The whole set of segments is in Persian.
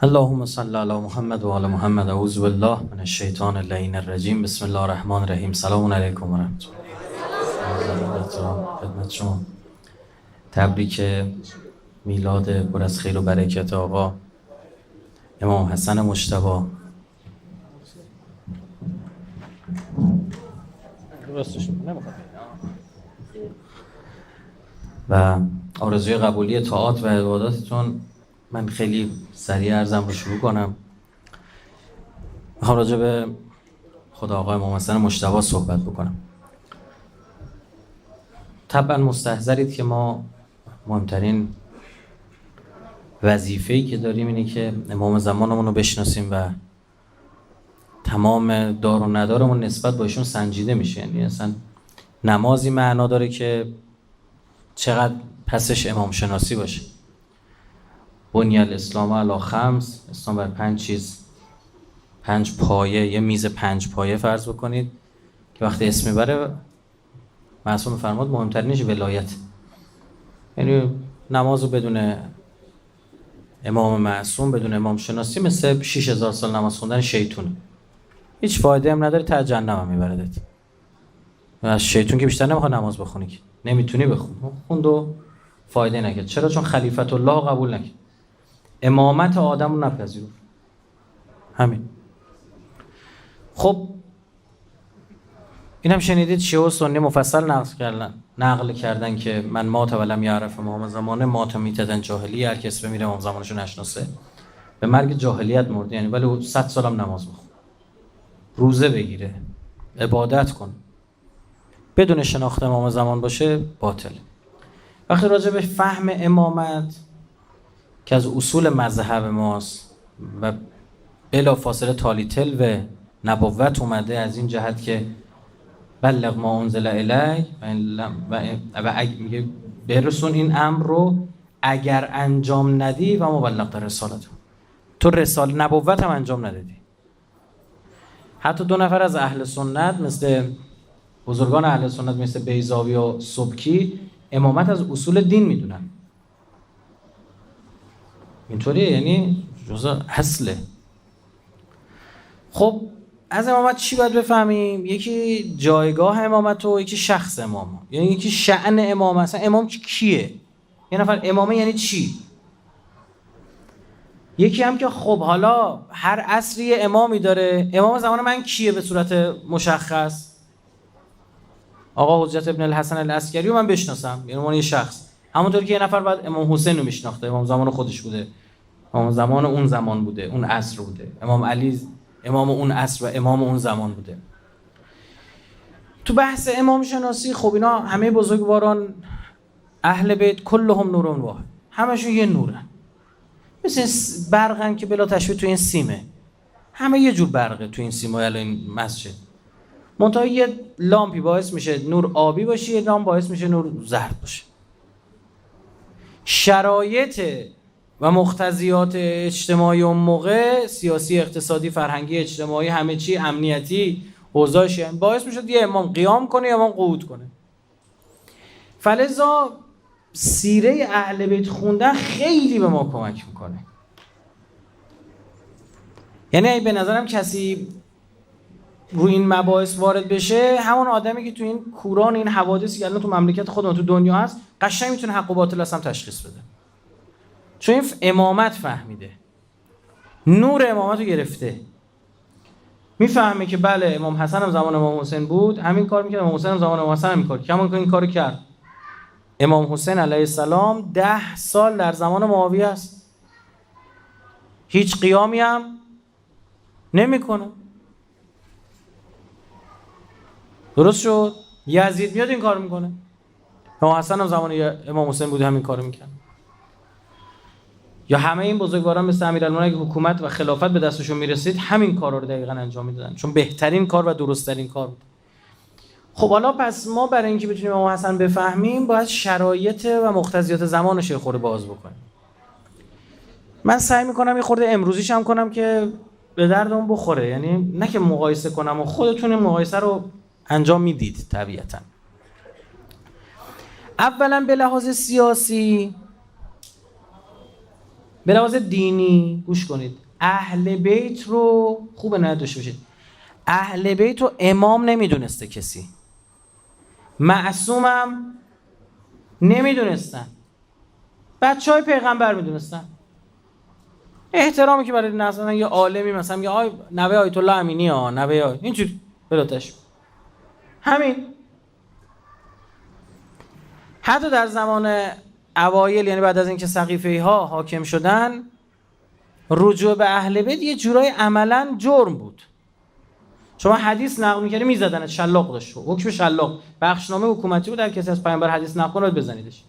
اللهم صل علی محمد و آل محمد. اعوذ بالله من الشیطان اللعین الرجیم. بسم الله الرحمن الرحیم. سلام علیکم و رحمت الله. خدمت شما تبریک میلاد پر از خیر و برکت آقا امام حسن مجتبی. و آرزوی قبولی طاعات و عباداتتون. من خیلی سریع عرضم رو شروع کنم. میخوام راجع به خدا آقای امام حسن مجتبی صحبت بکنم. طبعا مستحضرید که ما مهمترین وظیفه‌ای که داریم اینه که امام زمانمون رو بشناسیم و تمام دار و ندارمون نسبت با ایشون سنجیده میشه. یعنی اصلا نمازی معنا داره که چقدر پسش امام شناسی باشه. بنی الاسلام علی خمس، اسلام بر 5 چیز، 5 پایه، یه میز 5 پایه فرض بکنید که وقتی اسم میبره معصوم فرمود مهمترینش ولایت. یعنی نمازو بدون امام معصوم، بدون امام شناسی، مثل 6000 سال نماز خوندن شیطونه. هیچ فایده هم نداره، تا جهنم هم میبردت. از شیطون که بیشتر نمیخواد نماز بخونی، که نمیتونی بخونی، خوند و فایده نکرد. چرا؟ چون خلیفت الله قبول نکرد، امامت آدم رو نپذیرفت. همین. خب این هم شنیدید شیعه و سنی مفصل نقل کردن که من مات ولم یعرف امام زمانه مات میتدن جاهلی. هر کس بمیره امام زمانشو نشناسه به مرگ جاهلیت مرد. یعنی ولی 100 سالم نماز بخون، روزه بگیره، عبادت کن، بدون شناخت امام زمان باشه باطل. وقتی راجع به فهم امامت که از اصول مذهب ماست و بلا فاصله تالی تل و نبوت اومده، از این جهت که بلغ ما انزل الیک و میگه برسون این امر رو اگر انجام ندی و مبلغ در رسالت. تو نبوت هم انجام ندادی. حتی 2 نفر از اهل سنت مثل بزرگان اهل سنت مثل بیضاوی و سبکی امامت از اصول دین میدونن. اینطوریه، یعنی جزء اصله. خب از امامت چی باید بفهمیم؟ یکی جایگاه امامت و یکی شخص امام، یعنی یکی شأن امام. اصلا امام کیه؟ یه نفر امامه یعنی چی؟ یکی هم که خب حالا هر عصری امامی داره. امام زمان من کیه به صورت مشخص؟ آقا حجت ابن الحسن العسکری رو من بشناسم، یعنی اون یه شخص. همونطور که یه نفر بعد امام حسین رو میشناخته، امام زمان خودش بوده، امام زمان اون زمان بوده، اون عصر بوده. امام علی امام اون عصر و امام اون زمان بوده. تو بحث امام شناسی خب اینا همه بزرگواران اهل بیت کلهم نورون واحد، همشون یه نورن، مثل برقن که بلا تشبیه تو این سیمه. همه یه جور برقه تو این سیمه الان این مسجد. منتها یه لامپی باعث میشه نور آبی باشه، یه لامپ باعث میشه نور زرد باشه. شرایط و مقتضیات اجتماعی اون موقع، سیاسی، اقتصادی، فرهنگی، اجتماعی، همه چی، امنیتی، اوضاعش باعث میشد یه امام قیام کنه یا امام قعود کنه. فلذا سیره اهل بیت خوندن خیلی به ما کمک میکنه. یعنی به نظرم کسی روی این مباحث وارد بشه، همون آدمی که تو این کوران این حوادثی که الان تو مملکت خودمون تو دنیا هست قشنگ میتونه حق و باطل اصلا تشخیص بده. چون این امامت فهمیده، نور امامت رو گرفته، میفهمه که بله امام حسن هم زمان امام حسین بود همین کار میکرد، امام حسین هم زمان امام حسن هم میکرد، کمان این کارو کرد. امام حسین علیه السلام 10 سال در زمان معاویه است، هیچ قیامی هم نمیکنه. درست شد؟ یزید میاد این کارو میکنه. امام حسن هم زمان امام حسین بود همین کارو میکرد. یا همه این بزرگواران مثل امیرالمومنین که حکومت و خلافت به دستشون میرسید همین کارا رو دقیقاً انجام میدادن، چون بهترین کار و درست‌ترین کار بود. خب حالا پس ما برای اینکه بتونیم امام حسن بفهمیم باید شرایط و مقتضیات زمانش رو خورده باز بکنیم. من سعی میکنم یه خورده امروزیش هم کنم که به دردمون بخوره، یعنی نه که مقایسه کنم و خودتون این مقایسه رو انجام میدید طبیعتاً. اولا به لحاظ سیاسی به لحاظ دینی گوش کنید، اهل بیت رو خوب نداشته باشید، اهل بیت رو امام نمیدونسته کسی، معصومم نمیدونستن، بچهای پیغمبر میدونستن. احترامی که برای مثلا یه عالمی مثلا میگه آی نوه آیت الله امینی ها، نوه اینجوری بلاتش همین. حتی در زمان اوایل، یعنی بعد از اینکه سقیفه‌ای ها حاکم شدن، رجوع به اهل بیت یه جورای عملاً جرم بود. شما حدیث نقل می‌کردی می‌زدنت، شلاق داشت، حکم شلاق، بخشنامه حکومتی بود، در کسی از پیامبر حدیث نقل کنه بزنیدش.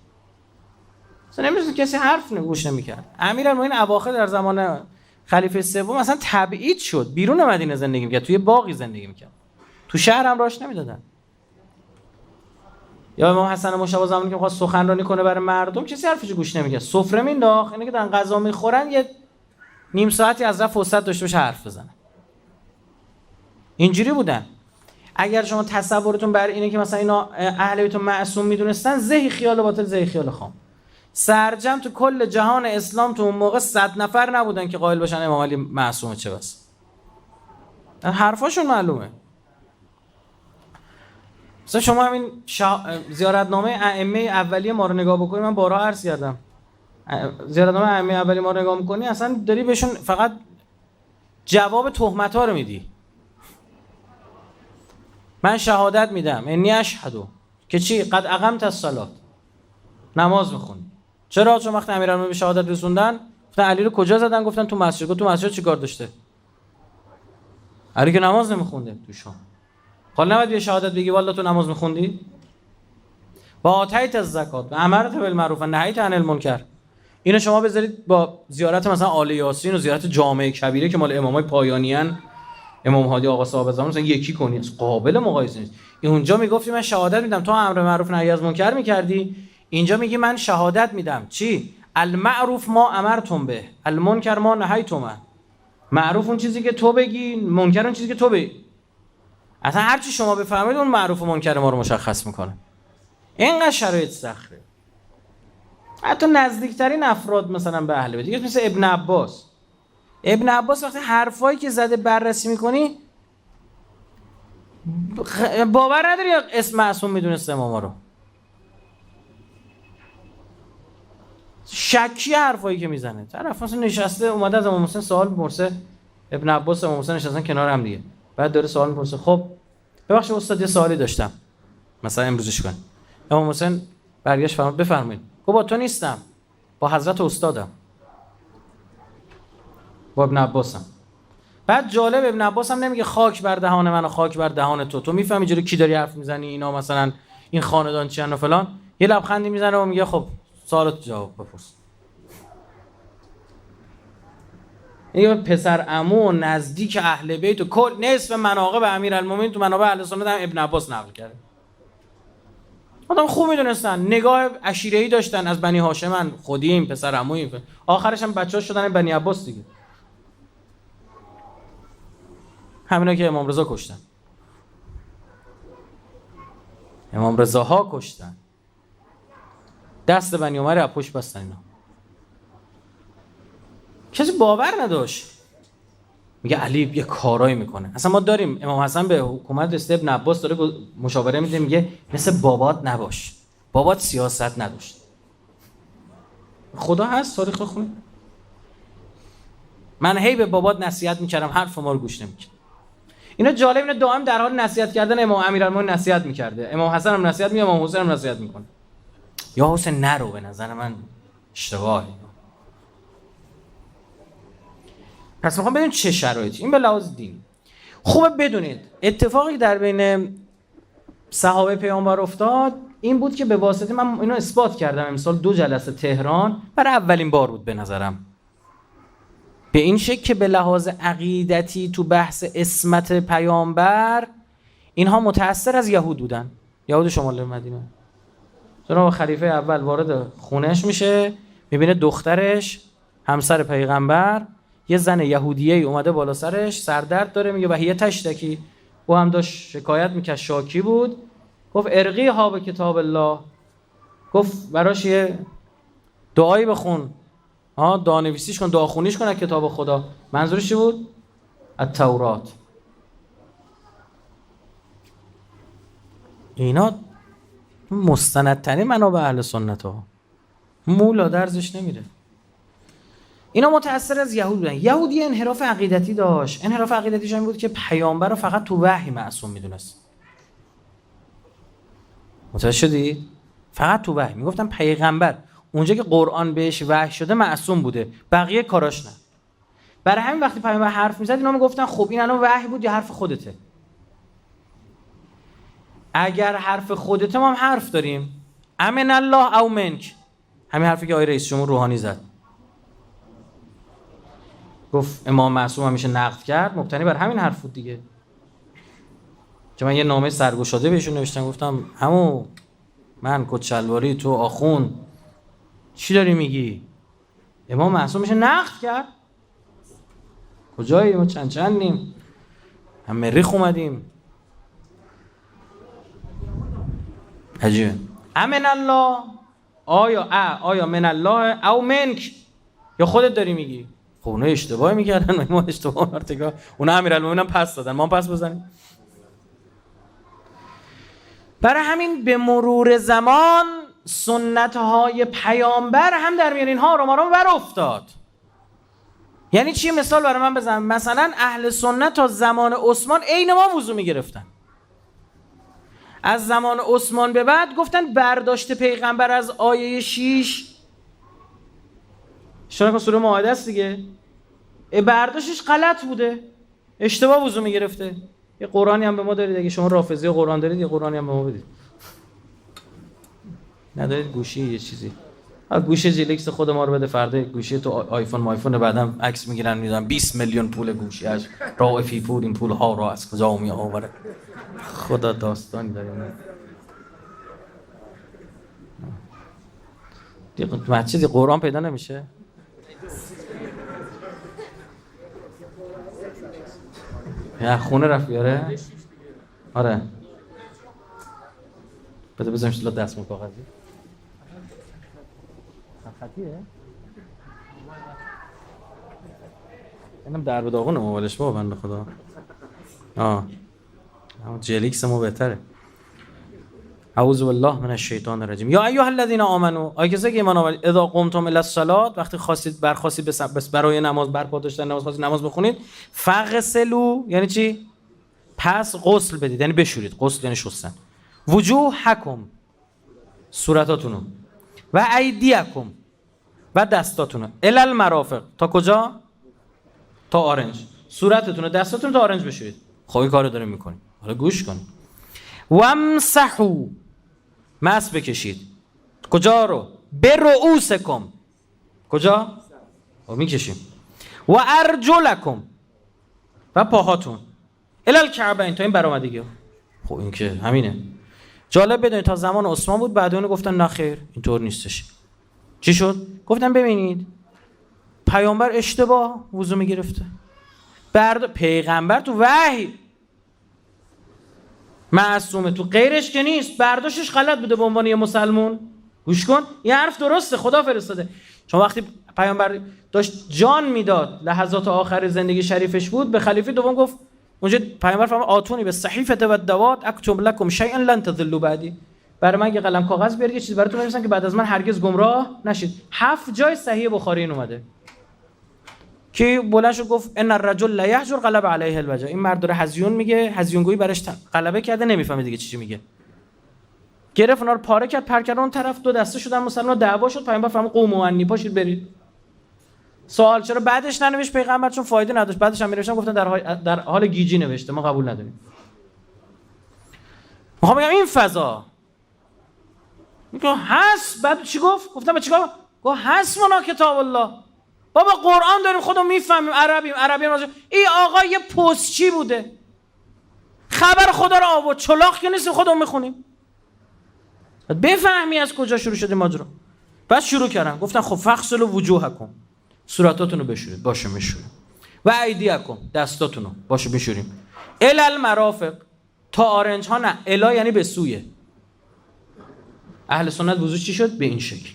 اصلا نمی‌رسید کسی حرف گوش نمی‌کرد. امیرالمومنین اواخر در زمان خلیفه سوم مثلا تبعید شد، بیرون مدینه زندگی می‌کرد، توی باغی زندگی می‌کرد، تو شهر هم راش نمی‌دادن. یا امام حسن مشابه زمانی که می‌خواست سخنرانی کنه برای مردم، کسی حرفش گوش نمی‌کرد، سفره مینداخت، اینه که دارن غذا می‌خورن یه نیم ساعتی از رفت فرصت داشته باشه حرف بزنه. اینجوری بودن. اگر شما تصورتون بر اینه که مثلا اینا اهل بیت معصوم میدونستن، زهی خیال باطل، زهی خیال خام. سرجم تو کل جهان اسلام تو اون موقع 100 نفر نبودن که قائل باشن امام علی معصومه، چه بس حرفاشون معلومه. مثلا شما همین زیارتنامه ائمه اولیه ما رو نگاه بکنی، من بارها عرض کردم، زیارتنامه ائمه اولیه ما رو نگاه میکنی، اصلا داری بهشون فقط جواب تهمت ها رو میدی. من شهادت میدم، انی اشهدو، که چی؟ قد اقمت الصلاه، نماز میخونی. چرا؟ چون وقتی امیرالمومنین به شهادت رسوندن، گفتن علی رو کجا زدن؟ گفتن تو مسجد. گفت تو مسجد چیکار داشته؟ علی که نماز نمیخونده توشون. حالا نباید یه شهادت بگی والله تو نماز میخوندی؟ با آتیت الزکات و امرت بالمعروف و نهیت عن المنکر. اینو شما بذارید با زیارت مثلا آل یاسین و زیارت جامع کبیره که مال امامای پایانیان، امام هادی آقا صاحب زمان، مثلا یکی کنی، قابل مقایسه نیست. اونجا میگفتی من شهادت میدم تو امر معروف نهی از منکر میکردی، اینجا میگی من شهادت میدم چی؟ المعروف ما امرتم به، المنکر ما نهیتم. معروف اون چیزی که تو بگی، منکر اون چیزی که تو بگی. اصلا هر چی شما بفهمید اون معروف و منکر ما رو مشخص میکنه. اینقدر شرایط سخته. حتی نزدیکترین افراد مثلا به اهل بیت، مثل ابن عباس. ابن عباس وقتی حرفایی که زده بررسی میکنی باور نداری اسم معصوم میدونست اماما رو. شکی حرفایی که میزنه. طرف مثلا نشسته اومده از امام حسین سوال میپرسه، ابن عباس و امام حسین نشستن کنار هم دیگه، بعد داره سوال میپرسه، خب ببخشید استاد یه سوالی داشتم، مثلا امروزش کن. امام حسین برگشت فرمود بفرمایید. گفت با تو نیستم، با حضرت استادم، با ابن عباسم. بعد جالب ابن عباس هم نمیگه خاک بر دهان من و خاک بر دهان تو میفهمی جلوی کی داری حرف میزنی، اینا مثلا این خاندان چیان و فلان، یه لبخندی میزنه و میگه خب سوالات جواب بپرس. این پسر عمو نزدیک اهل بیت و کل نصف مناقب امیرالمومنین تو منابع اهل سنت هم ابن عباس نقل کرده. آدم خوب میدونستن، نگاه عشیره‌ای داشتن، از بنی هاشمن، خودیم، پسر عمویم، آخرش هم بچه‌ها شدن بنی عباس دیگه. همینا که امام رضا کشتن، امام رضاها کشتن، دست بنی عمر از پشت بستن. اینا کسی باور نداشت. میگه علی یه کارایی میکنه. اصلا ما داریم امام حسن به حکومت رسید، ابن عباس داره مشاوره میده، میگه مثل بابات نباش، بابات سیاست نداشت. خدا هست، تاریخ بخونید. من هی به بابات نصیحت میکردم، حرف ما رو گوش نمیکرد. اینا جالب، اینا دائم در حال نصیحت کردن امام امیرالمومنین نصیحت میکرده، امام حسن هم نصیحت میکنه، امام حسین هم نصیحت میکنه. یا حسین نرو، به نظر من اشتباهه. پس میخوام ببینیم چه شرایطی. این به لحاظ دینی خوبه بدونید اتفاقی در بین صحابه پیامبر افتاد این بود که به واسطه من اینو اثبات کردم امسال 2 جلسه تهران، برای اولین بار بود به نظرم به این شکل که به لحاظ عقیدتی تو بحث عصمت پیامبر اینها متأثر از یهود بودن، یهود شمال مدینه. جناب خلیفه اول وارد خونهش میشه، میبینه دخترش همسر پیغمبر یه زن یهودیه اومده بالا سرش، سردرد داره، میگه بهیه تشتکی. او هم داشت شکایت میکرد، شاکی بود. گفت ارقی ها به کتاب الله، گفت براش یه دعایی بخون دانویسیش کن، داخونیش کن از کتاب خدا. منظورش چی بود؟ التورات. اینا مستندترین منابع اهل سنت ها، مولا درزش نمیره. اینا متأثر از یهود بودن. یهود یه انحراف عقیدتی داشت. انحراف عقیدتیش این بود که پیامبر رو فقط تو وحی معصوم میدونست. متوجه شدی؟ فقط تو وحی میگفتن پیغمبر اونجا که قرآن بهش وحی شده معصوم بوده، بقیه کاراش نه. برای همین وقتی پیامبر حرف میزد اینا میگفتن خب این الان وحی بود یا حرف خودته؟ اگر حرف خودته ما هم حرف داریم، امن الله او منک، همین حرفی که آقای رئیس جمهور روحانی زد، گفت امام معصوم همیشه نقد کرد، مبتنی بر همین حرف بود دیگه. که من یه نامه سرگشاده بهشون نوشتم، گفتم همون من کچلواری تو آخون چی داری میگی؟ امام معصوم میشه نقد کرد؟ کجایی؟ ما چندیم هم مریخ اومدیم. عجیبه. امن الله، آیا من الله او منک، یا خودت داری میگی؟ خب اونا اشتباه میکردن، ما اشتباه ارتکاب، اونا امیرالمومنین هم پس دادن، ما هم پس بزنیم. برای همین به مرور زمان سنت‌های پیامبر هم در میان اینها آرام آرام ور افتاد. یعنی چی؟ مثال برای من بزنم. مثلا اهل سنت تا زمان عثمان عین ما وضو میگرفتن. از زمان عثمان به بعد گفتن برداشت پیغمبر از آیه 6 اشتراک سوره مائده است دیگه، برداشتش غلط بوده، اشتباه وضو میگرفته. یه قرآنی هم به ما دارید، اگه شما رافضی قرآن دارید یه قرآنی هم به ما بدید. ندارید گوشی یه چیزی، گوشی جیلکس خود ما رو بده، فردا گوشی تو آیفون مایفون، بعدم عکس میگیرن میدن 20 میلیون پول گوشیش، رائفی پور این پول ها رو از کجا می آوره؟ خدا داستانی داریم. مسجد قرآن پیدا نمیشه. یا خونه رفت بیاره؟ آره بده بزنش تو دستمال کاغذی خطیه. اینم در به داغون موبایلش با بنده خدا. اما جلیکس ما بهتره. اعوذ بالله من الشیطان الرجیم. یا ایها الذین آمنو، ای کسایی که ایمان آورید، اذا قمتم الی الصلاة، وقتی برخواستید برای نماز برپا داشتن نماز بخونید، فغسلوا، یعنی چی؟ پس غسل بدید، یعنی بشورید. غسل یعنی شستن. وجوهکم، صورتاتونو، و ایدیکم، و دستاتونو، الی المرافق، تا کجا؟ تا آرنج. صورتتون و دستاتون تا آرنج بشورید. خب این کارو داریم میکنیم. حالا گوش کن. وامسحوا، مس بکشید. کجا رو؟ به رؤوسکم، کجا؟ میکشیم. و ارجلکم، و پاهاتون، الی الکعبین، تا این برآمدگی. خب این که همینه. جالب بدونید تا زمان عثمان بود، بعد اون گفتن نه خیر اینطور نیستش. چی شد؟ گفتن ببینید پیامبر اشتباه وضو میگرفته، پیغمبر تو وحی معصومه، تو غیرش که نیست، برداشتش غلط بوده. به عنوان یه مسلمون گوش کن، این حرف درسته، خدا فرستاده. چون وقتی پیامبر داشت جان میداد، لحظات آخر زندگی شریفش بود، به خلیفه دوم گفت، اونجا پیامبر فرمود آتونی به صحیفه و دوات اکتب لکم شیئا لن تضلوا بعدی، برای من یه قلم کاغذ بیارید، یه چیزی براتون بنویسم که بعد از من هرگز گمراه نشید. 7 جای صحیح بخاری این اومده که بلند شد گفت ان الرجل لا یهجر غلب علیه الوجع، این مرد داره هزیون میگه، هزیونگویی برش غلبه کرده، نمیفهمه دیگه چی میگه. گرفت اونا رو پاره کرد، پر کرد اون طرف، دو دسته شدن مسلمان، دعوا شد. پیامبر فرمود قوموا عنی، پاشید برید. سوال چرا بعدش ننوشت پیغمبر؟ چون فایده نداشت. بعدش هم می‌نوشتن گفتن در حال گیجی نوشته، ما قبول نداریم. میخوام بگم این فضا میگه هست. بعد چی گفت؟ گفتم چیکار؟ گفت حسبنا کتاب الله، بابا قرآن داریم، خودمون میفهمیم، عربی راجع. این آقا یه پستچی بوده، خبر خدا رو آورد، چلاق که نیست، خودمون میخونیم. بفهمی از کجا شروع شده ماجرا. بعد شروع کردن گفتن خب فغسلوا وجوهکم، صورتاتون رو بشورید. باشه میشوریم. و ایدیکم، دستاتون رو باشه میشوریم. الی المرافق، تا آرنج ها نه، الا یعنی به سوی. اهل سنت وضو چی شد؟ به این شکل.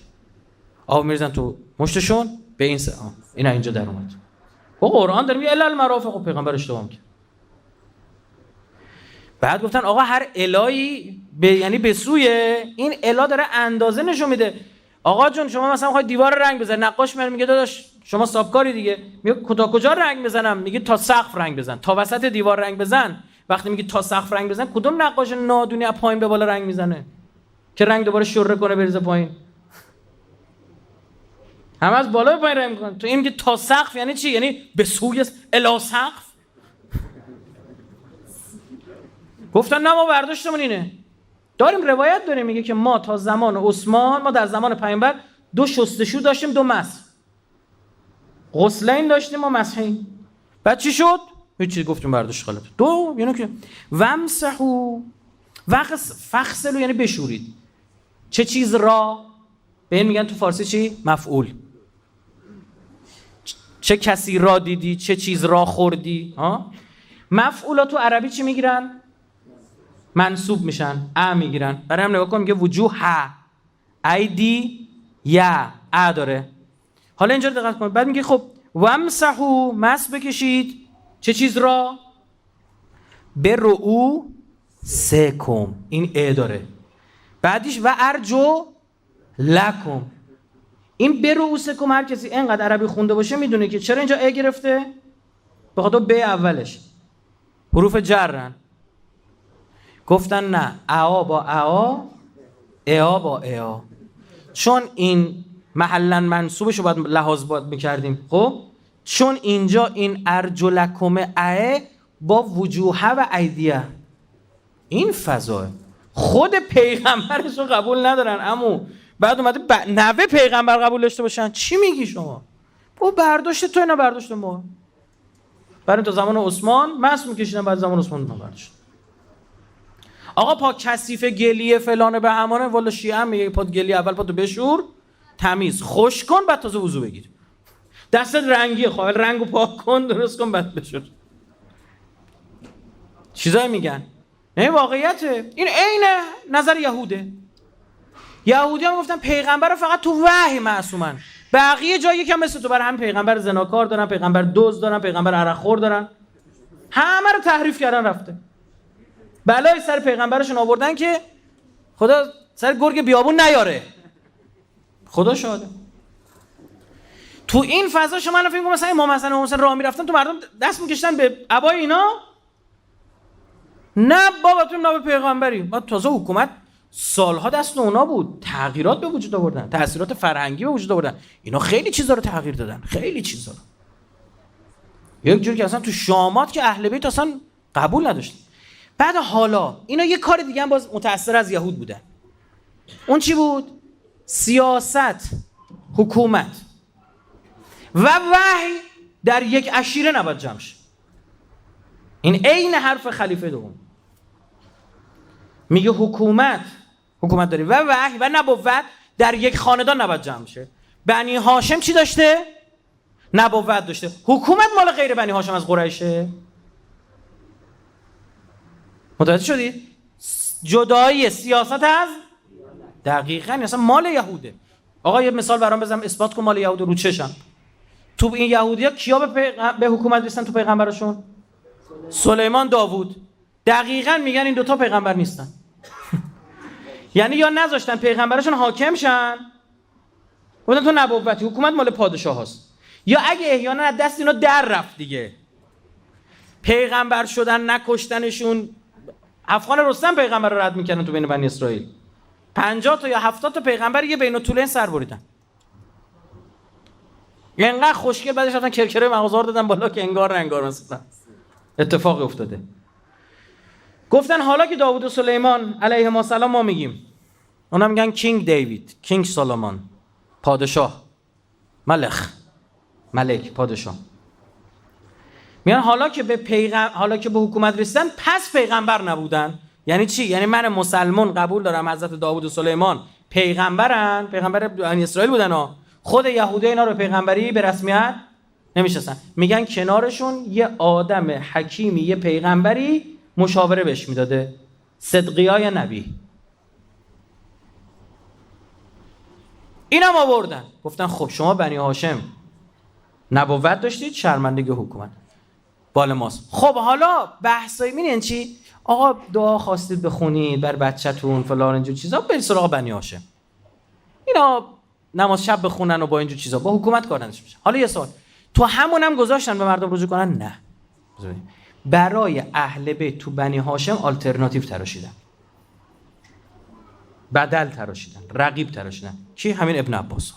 آب میریزن تو مشتشون، به این اینا اینجا در اومد. با قرآن داریم یه الا المرافق و پیغمبر اشتباه میگه. بعد گفتن آقا هر الهی یعنی به سوی این اله داره اندازه نشون میده. آقا جون شما مثلا میخوای دیوار رنگ بزنی، نقاش میگه داداش شما سابکاری دیگه، میگه تا کجا رنگ بزنم؟ میگه تا سقف رنگ بزن، تا وسط دیوار رنگ بزن. وقتی میگه تا سقف رنگ بزن، کدوم نقاش نادونی از پایین به بالا رنگ میزنه که رنگ دوباره شره کنه بریزه پایین؟ همه از بالا به پایین رنگ میکنن. تو این میگه تا سقف یعنی چی؟ یعنی به سوی الی سقف. گفتن نه ما برداشتمون اینه. داریم روایت داریم میگه که ما تا زمان عثمان، ما در زمان پیامبر 2 شستشو داشتیم، 2 مسح. غسلین داشتیم و مسحین. بعد چی شد؟ هیچ چیز گفتیم برداشت غلط. 2 یعنی که ومسحو فغسلوا یعنی بشورید. چه چیز را؟ به این میگن تو فارسی چی؟ مفعول. چه کسی را دیدی؟ چه چیز را خوردی؟ مفعولا تو عربی چی میگیرن؟ منصوب میشن، میگیرن. برای هم نگاه کن میگه وجوه ایدی یا داره. حالا اینجا دقت کن. بعد میگه خب وامسحو مس بکشید چه چیز را؟ به رؤوسکم. این داره. بعدیش و ارجو لکم. این به رؤوسکم هر کسی اینقدر عربی خونده باشه میدونه که چرا اینجا گرفته؟ به خاطر به اولش حروف جرن. گفتن نه، اعا با اعا با اعا. چون این محلا منصوبش رو باید لحاظ میکردیم. خب چون اینجا این ارجلکم با وجوه و ایدیه، این فضاه خود پیغمبرش رو قبول ندارن. امو بعد اومده نوه پیغمبر قبول داشته باشن. چی میگی شما؟ با برداشت تو اینا برداشت ما. برای تا زمان عثمان مس میکشیدن، بعد زمان عثمان ما برداشت. آقا پا کثیف گلیه فلانه به همانه، والا شیعه هم میگه پا گلیه اول پاتو بشور تمیز خوش کن بعد تازه وضو بگیر. دستت رنگیه خواهل رنگو پاک کن درست کن بعد بشور. چیزایی میگن. این واقعیته. این عین نظر یهوده. یهودی هم گفتن پیغمبر فقط تو وحی معصومن، بقیه جا یکم مثل تو. برای هم پیغمبر زناکار دارن، پیغمبر دزد دارن، پیغمبر عرقخور دارن. همه رو تحریف کردن رفته. بلای سر پیغمبرشون آوردن که خدا سر گرگ بیابون نیاره. خدا شاهده. تو این فضا شما الان فکر کنید مثلا امام حسن و حسین راه میرفتن تو مردم دست میکشتن به عبای اینا؟ نه بابا تو نه به پیغمبری. بعد تازه حکومت سالها دست اونا بود، تغییرات به وجود آوردن، تاثیرات فرهنگی به وجود آوردن. اینا خیلی چیزا رو تغییر دادن، خیلی چیزا رو. یک جوری که اصلا تو شامات که اهل بیت اصلا قبول نداشتن. بعد حالا اینا یه کار دیگه هم باز متأثر از یهود بودن. اون چی بود؟ سیاست، حکومت و وحی در یک عشیره نباید جمع شه. این عین حرف خلیفه دوم. میگه حکومت داری و وحی و نبوت در یک خاندان نباید جمع شه. بنی هاشم چی داشته؟ نبوت داشته. حکومت مال غیر بنی هاشم از قریشه. متوجه شدید؟ جدایی سیاست از دقیقاً اصلا مال یهوده. آقا یه مثال برام بزنم اثبات کن مال یهود رو چشم. تو این یهودیا کیا به حکومت رسیدن تو پیغمبرشون؟ سلیمان، داوود. دقیقاً میگن این دوتا پیغمبر نیستن. یعنی یا نذاشتن پیغمبرشون حاکم شن، گفتن تو نبوتی، حکومت مال پادشاه هاست، یا اگه احیانا از دست اینا در رفت دیگه، پیغمبر شدن نکشتنشون. افغان رستم پیغمبر رو رد میکردن تو بین بنی اسرائیل. 50 تا یا 70 تا پیغمبر یه بین الطولین سر بریدن. اینقدر خوشگل بعدش رفتن کرکره مغازه دادن بالا که انگار مثلا اتفاقی افتاده. گفتن حالا که داوود و سلیمان علیهم السلام ما میگیم، اونا میگن کینگ دیوید، کینگ سلیمان، پادشاه، ملک پادشاه. میگن حالا که به حکومت رسیدن پس پیغمبر نبودن. یعنی چی؟ یعنی من مسلمان قبول دارم حضرت داوود و سلیمان پیغمبر بنی اسرائیل بودن ها. خود یهودی اینا رو پیغمبری به رسمیت نمیشناسن. میگن کنارشون یه آدم حکیمی، یه پیغمبری مشاوره بهش میداده، صدقیه یا نبی. اینم آوردن گفتن خب شما بنی هاشم نبوت داشتید، شرمندگی حکومت بال ماست. خب حالا بحثای می‌بینین چی؟ آقا دعا خواستید بخونید بر بچه‌تون فلان اینجور چیزا، برید سراغ بنی هاشم. اینا نماز شب بخونن و با اینجور چیزا با حکومت کارنش میشه. حالا یه سوال، تو همونم گذاشتن به مردم رجوع کنن؟ نه. برای اهل بیت تو بنی هاشم آلترناتیو تراشیدن، بدل تراشیدن، رقیب تراشیدن. کی؟ همین ابن عباس.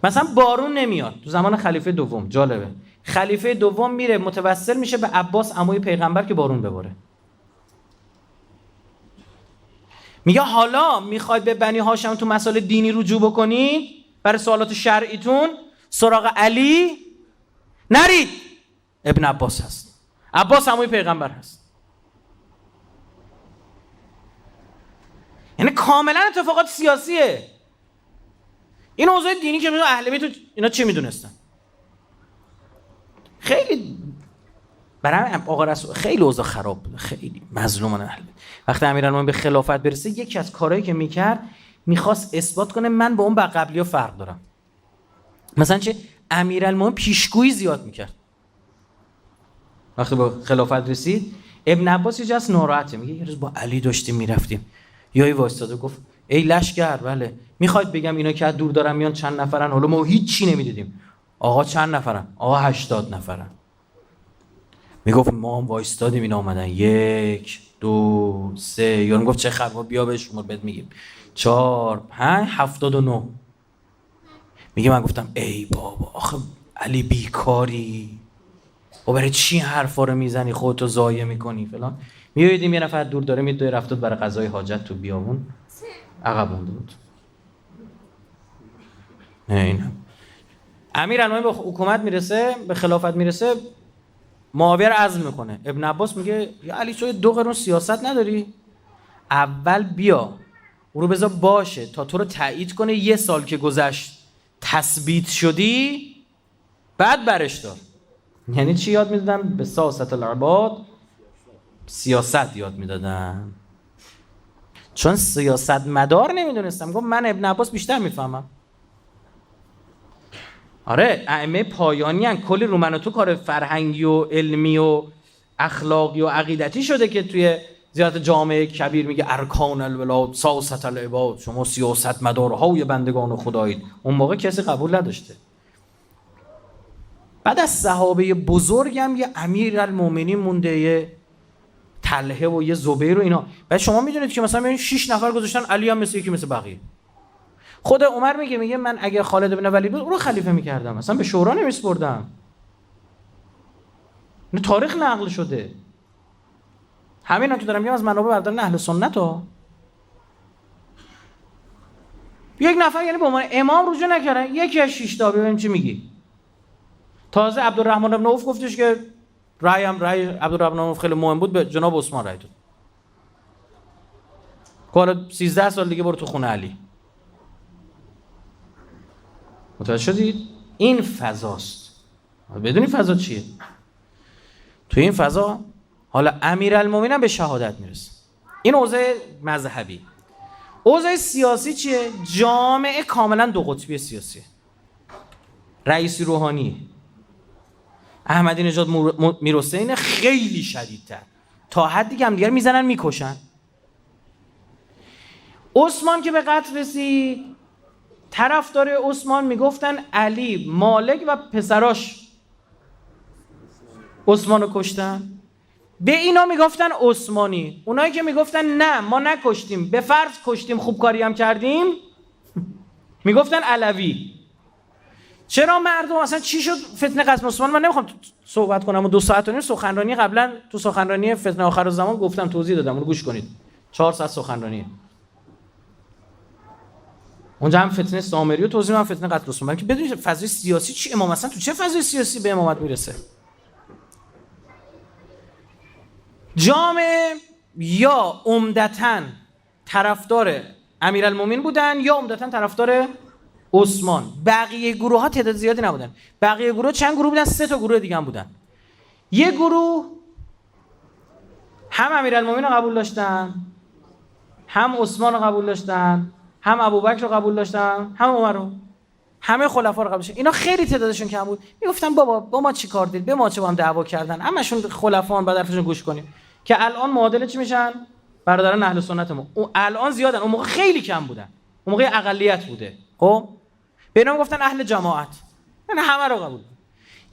مثلا بارون نمیاد تو زمان خلیفه دوم. جالبه، خلیفه دوم میره متوسل میشه به عباس عموی پیغمبر که بارون بباره. میگه حالا میخواید به بنی هاشم تو مسائل دینی رجوع بکنید برای سوالات شرعیتون، سراغ علی نرید، ابن عباس هست، عباس عموی پیغمبر هست. یعنی کاملا اتفاقات سیاسیه. این اوضاع دینی که اهل بیت اینا چی میدونستن؟ خیلی برای آقا رسول خیلی اوضاع خراب بود، خیلی مظلومان اهل بیت. وقتی امیرالمومنین به خلافت برسه، یکی از کارهایی که میکرد میخواست اثبات کنه من با اون قبلی‌ها فرق دارم. مثلا چه؟ امیرالمومنین پیشگویی زیاد میکرد. وقتی با خلافت رسید، ابن عباس یه جاست ناراحته، میگه یه روز با علی داشتیم میرفتیم، یایی وایستاده گفت ای لشکر، بله میخواید بگم اینا که از دور دارن میان چند نفرن؟ حالا ما هیچ چی نمیدیدیم. آقا چند نفرن؟ آقا 80 نفرن. میگفت ما هم وایستادیم اینا اومدن، 1 2 3، یارو گفت چه خبر؟ بیا بشمار بهت میگیم، 4 5 79. میگه من گفتم ای بابا آخه علی بیکاری، و برای چی حرفا رو میزنی، خودتو ضایع میکنی فلان. میادیم یه نفر دور داره میدوه رفتاد برای قضای حاجت تو بیابون، عقب مونده بود. نه این امیرالمومنین به حکومت میرسه، به خلافت میرسه، معاویه رو عزل میکنه. ابن عباس میگه یا علی تو 2 قرون سیاست نداری؟ اول بیا او رو بذار باشه تا تو رو تایید کنه، 1 سال که گذشت تثبیت شدی بعد برش دار. یعنی چی یاد میدادن؟ به سیاست العباد سیاست یاد میدادن، چون سیاست مدار نمیدونستم. گفت من ابن عباس بیشتر میفهمم. آره ائمه پایانی هن. کلی رو من و تو کار فرهنگی و علمی و اخلاقی و عقیدتی شده که توی زیارت جامعه کبیر میگه ارکان الولاد سیاست العباد، شما سیاست مدارهای بندگان خدایید. اون موقع کسی قبول نداشته. بعد از صحابه بزرگم یه امیرالمومنین مونده، یه طلحه و یه زبیر و اینا. بعد شما میدونید که مثلا ببین 6 نفر گذاشتن، علی هم مثل یکی مثل بقیه. خود عمر میگه من اگه خالد بن ولید بود او رو خلیفه میکردم، مثلا به شورا نمیسپردم. این تاریخ نقل شده. همینا که دارم میگم از منابع بردارن اهل سنت ها. یک نفر یعنی به عنوان امام رجوع نکردن، یکی از 6 تا. ببینیم چی میگی. تازه عبدالرحمن بن عوف گفتش که رأی عبدالرحمن بن عوف خیلی مهم بود، به جناب عثمان رأی داد. حالا 13 سال دیگه برو تو خونه علی. متوجه شدید؟ این فضاست. بدونی فضا چیه؟ تو این فضا حالا امیرالمومنین هم به شهادت میرسه. این اوضاع مذهبی. اوضاع سیاسی چیه؟ جامعه کاملا 2 قطبی سیاسیه. رئیسی روحانی، احمدی نژاد، میرحسین خیلی شدیدتر، تا حدی که هم دیگر میزنن میکشن. عثمان که به قتل رسید، طرفدار عثمان میگفتن علی، مالک و پسراش عثمانو کشتن. به اینا میگفتن عثمانی. اونایی که میگفتن نه ما نکشتیم، به فرض کشتیم خوب کاری هم کردیم، میگفتن علوی. چرا مردم اصلا چی شد فتنه قتل عثمان؟ من نمیخوام صحبت کنم و 2 ساعت و نیم سخنرانی قبلا تو سخنرانی فتنه آخر الزمان گفتم، توضیح دادم، اون رو گوش کنید. 4 ساعت سخنرانی. اونجا هم فتنه سامری و توضیح، هم فتنه قتل عثمان. که بدونید فضای سیاسی چی، امام مثلا تو چه فضای سیاسی به امامت میرسه. جامعه یا عمدتاً طرفدار امیرالمومنین بودن یا عمدتاً طرفدار عثمان. بقیه گروه ها تعداد زیادی نبودن. بقیه گروه چند گروه بودن؟ 3 تا گروه دیگه هم بودن. یه گروه هم امیرالمومنین رو قبول داشتن، هم عثمان رو قبول داشتن، هم ابوبکر رو قبول داشتن، هم عمر رو. همه خلفا رو قبولش. اینا خیلی تعدادشون کم بود. میگفتن بابا با ما چی کار دارید؟ به ما چه با هم دعوا کردن؟ همشون خلفان، بعد حرفشون گوش کنیم. که الان معادل چی میشن؟ برادران اهل سنت ما. اون الان زیادن، اون موقع خیلی کم بودن. اون موقع اقلیت بوده. خب به اینا گفتن اهل جماعت. یعنی همه رو قبول.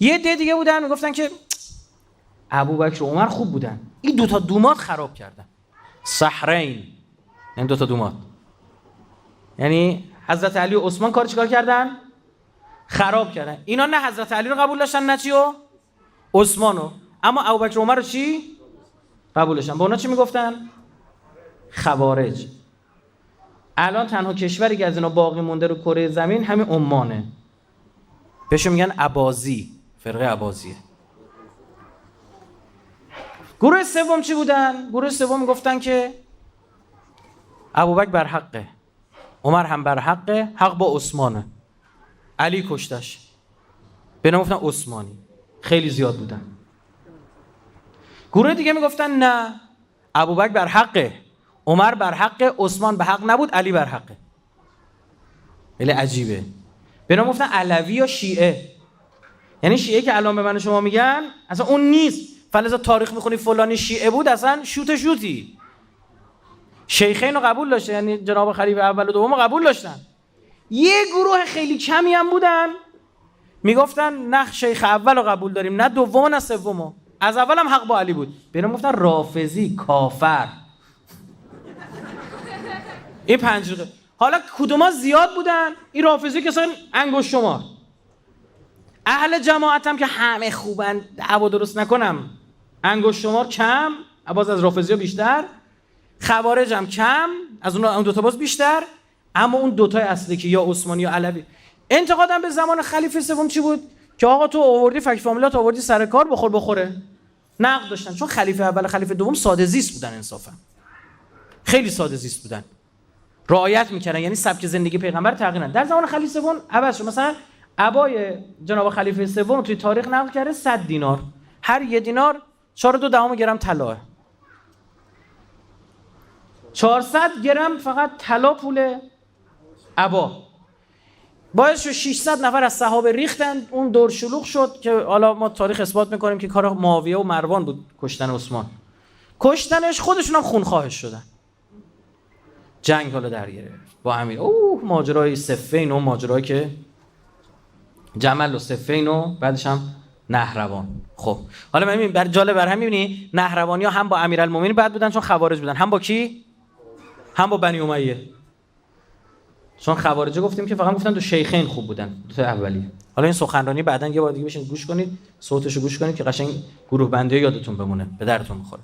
یه عده دیگه بودن میگفتن که ابوبکر و عمر خوب بودن. این دو تا دومات خراب کردن. سحرین. یعنی دو تا دومات. یعنی حضرت علی و عثمان کار چیکار کردن؟ خراب کردن. اینا نه حضرت علی رو قبول داشتن نه چیو؟ عثمانو. اما ابوبکر و عمر رو چی؟ قبول داشتن. با اونا چی میگفتن؟ خوارج. الان تنها کشوری که از اینا باقی مونده رو کره زمین همین عمانه. بهشون میگن اباضی، فرقه اباضیه. گروه سوم چی بودن؟ گروه سوم میگفتن که ابوبکر بر حقه، عمر هم بر حقه، حق با عثمانه، علی کشتش. به اینا گفتن عثمانی. خیلی زیاد بودن. گروه دیگه میگفتن نه، ابوبکر بر حقه، عمر بر حقه، عثمان به حق نبود، علی بر حقه. خیلی عجیبه. به اینا گفتن علوی یا شیعه. یعنی شیعه که الان به من و شما میگن اصلا اون نیست. فلزا تاریخ میخونی فلانی شیعه بود، اصلا شوتی. شیخین رو قبول داشته، یعنی جناب خلیفه اول و دوم رو قبول داشتن. یه گروه خیلی کمی هم بودن میگفتن نه شیخ اول رو قبول داریم، نه دوم نه سومو. از اول هم حق با علی بود. بیرون گفتن رافضی، کافر. این 5 دقیقه. حالا کدوما زیاد بودن؟ این رافضی که اصلا انگشت شمار. اهل جماعت هم که همه خوبن، دعوا درست نکنم، انگشت شمار کم، باز از رافضی ها بیشتر. خوارج هم کم، از اون دو تا باز بیشتر. اما اون دوتای اصلی که یا عثمانی یا علوی. انتقادم به زمان خلیفه سوم چی بود؟ که آقا تو آوردی فک فامیلات، آوردی سر کار، بخوره. نقد داشتن چون خلیفه اول خلیفه دوم ساده زیست بودن، انصافا خیلی ساده زیست بودن، رعایت میکردن. یعنی سبک زندگی پیغمبر تغییر نداد. در زمان خلیفه سوم عوض شد. مثلا عبای جناب خلیفه سوم توی تاریخ نقل کرده 100 دینار، هر یه دینار 4.2 گرم طلاه. 400 گرم فقط طلا پول عبا. باعث شد 600 نفر از صحابه ریختن. اون دور شلوغ شد که حالا ما تاریخ اثبات میکنیم که کار معاویه و مروان بود کشتن عثمان. کشتنش، خودشون هم خونخواهش شدن. جنگ حالا در گرفت با امیر. ماجرای صفین و ماجرایی که جمل و صفین و بعدش هم نهروان. خب حالا ببین بر جالب بر هم میبینی نهروانی‌ها هم با امیرالمومنین بد بودن چون خوارج بودن، هم با کی؟ هم با بنی امیه. چون خوارجه گفتیم که فقط گفتن دو شیخین خوب بودن، دو تا اولیه. حالا این سخنرانی بعدن یه بار دیگه بشین گوش کنید، صوتشو گوش کنید که قشنگ گروه بندی یادتون بمونه، به درتون میخوره.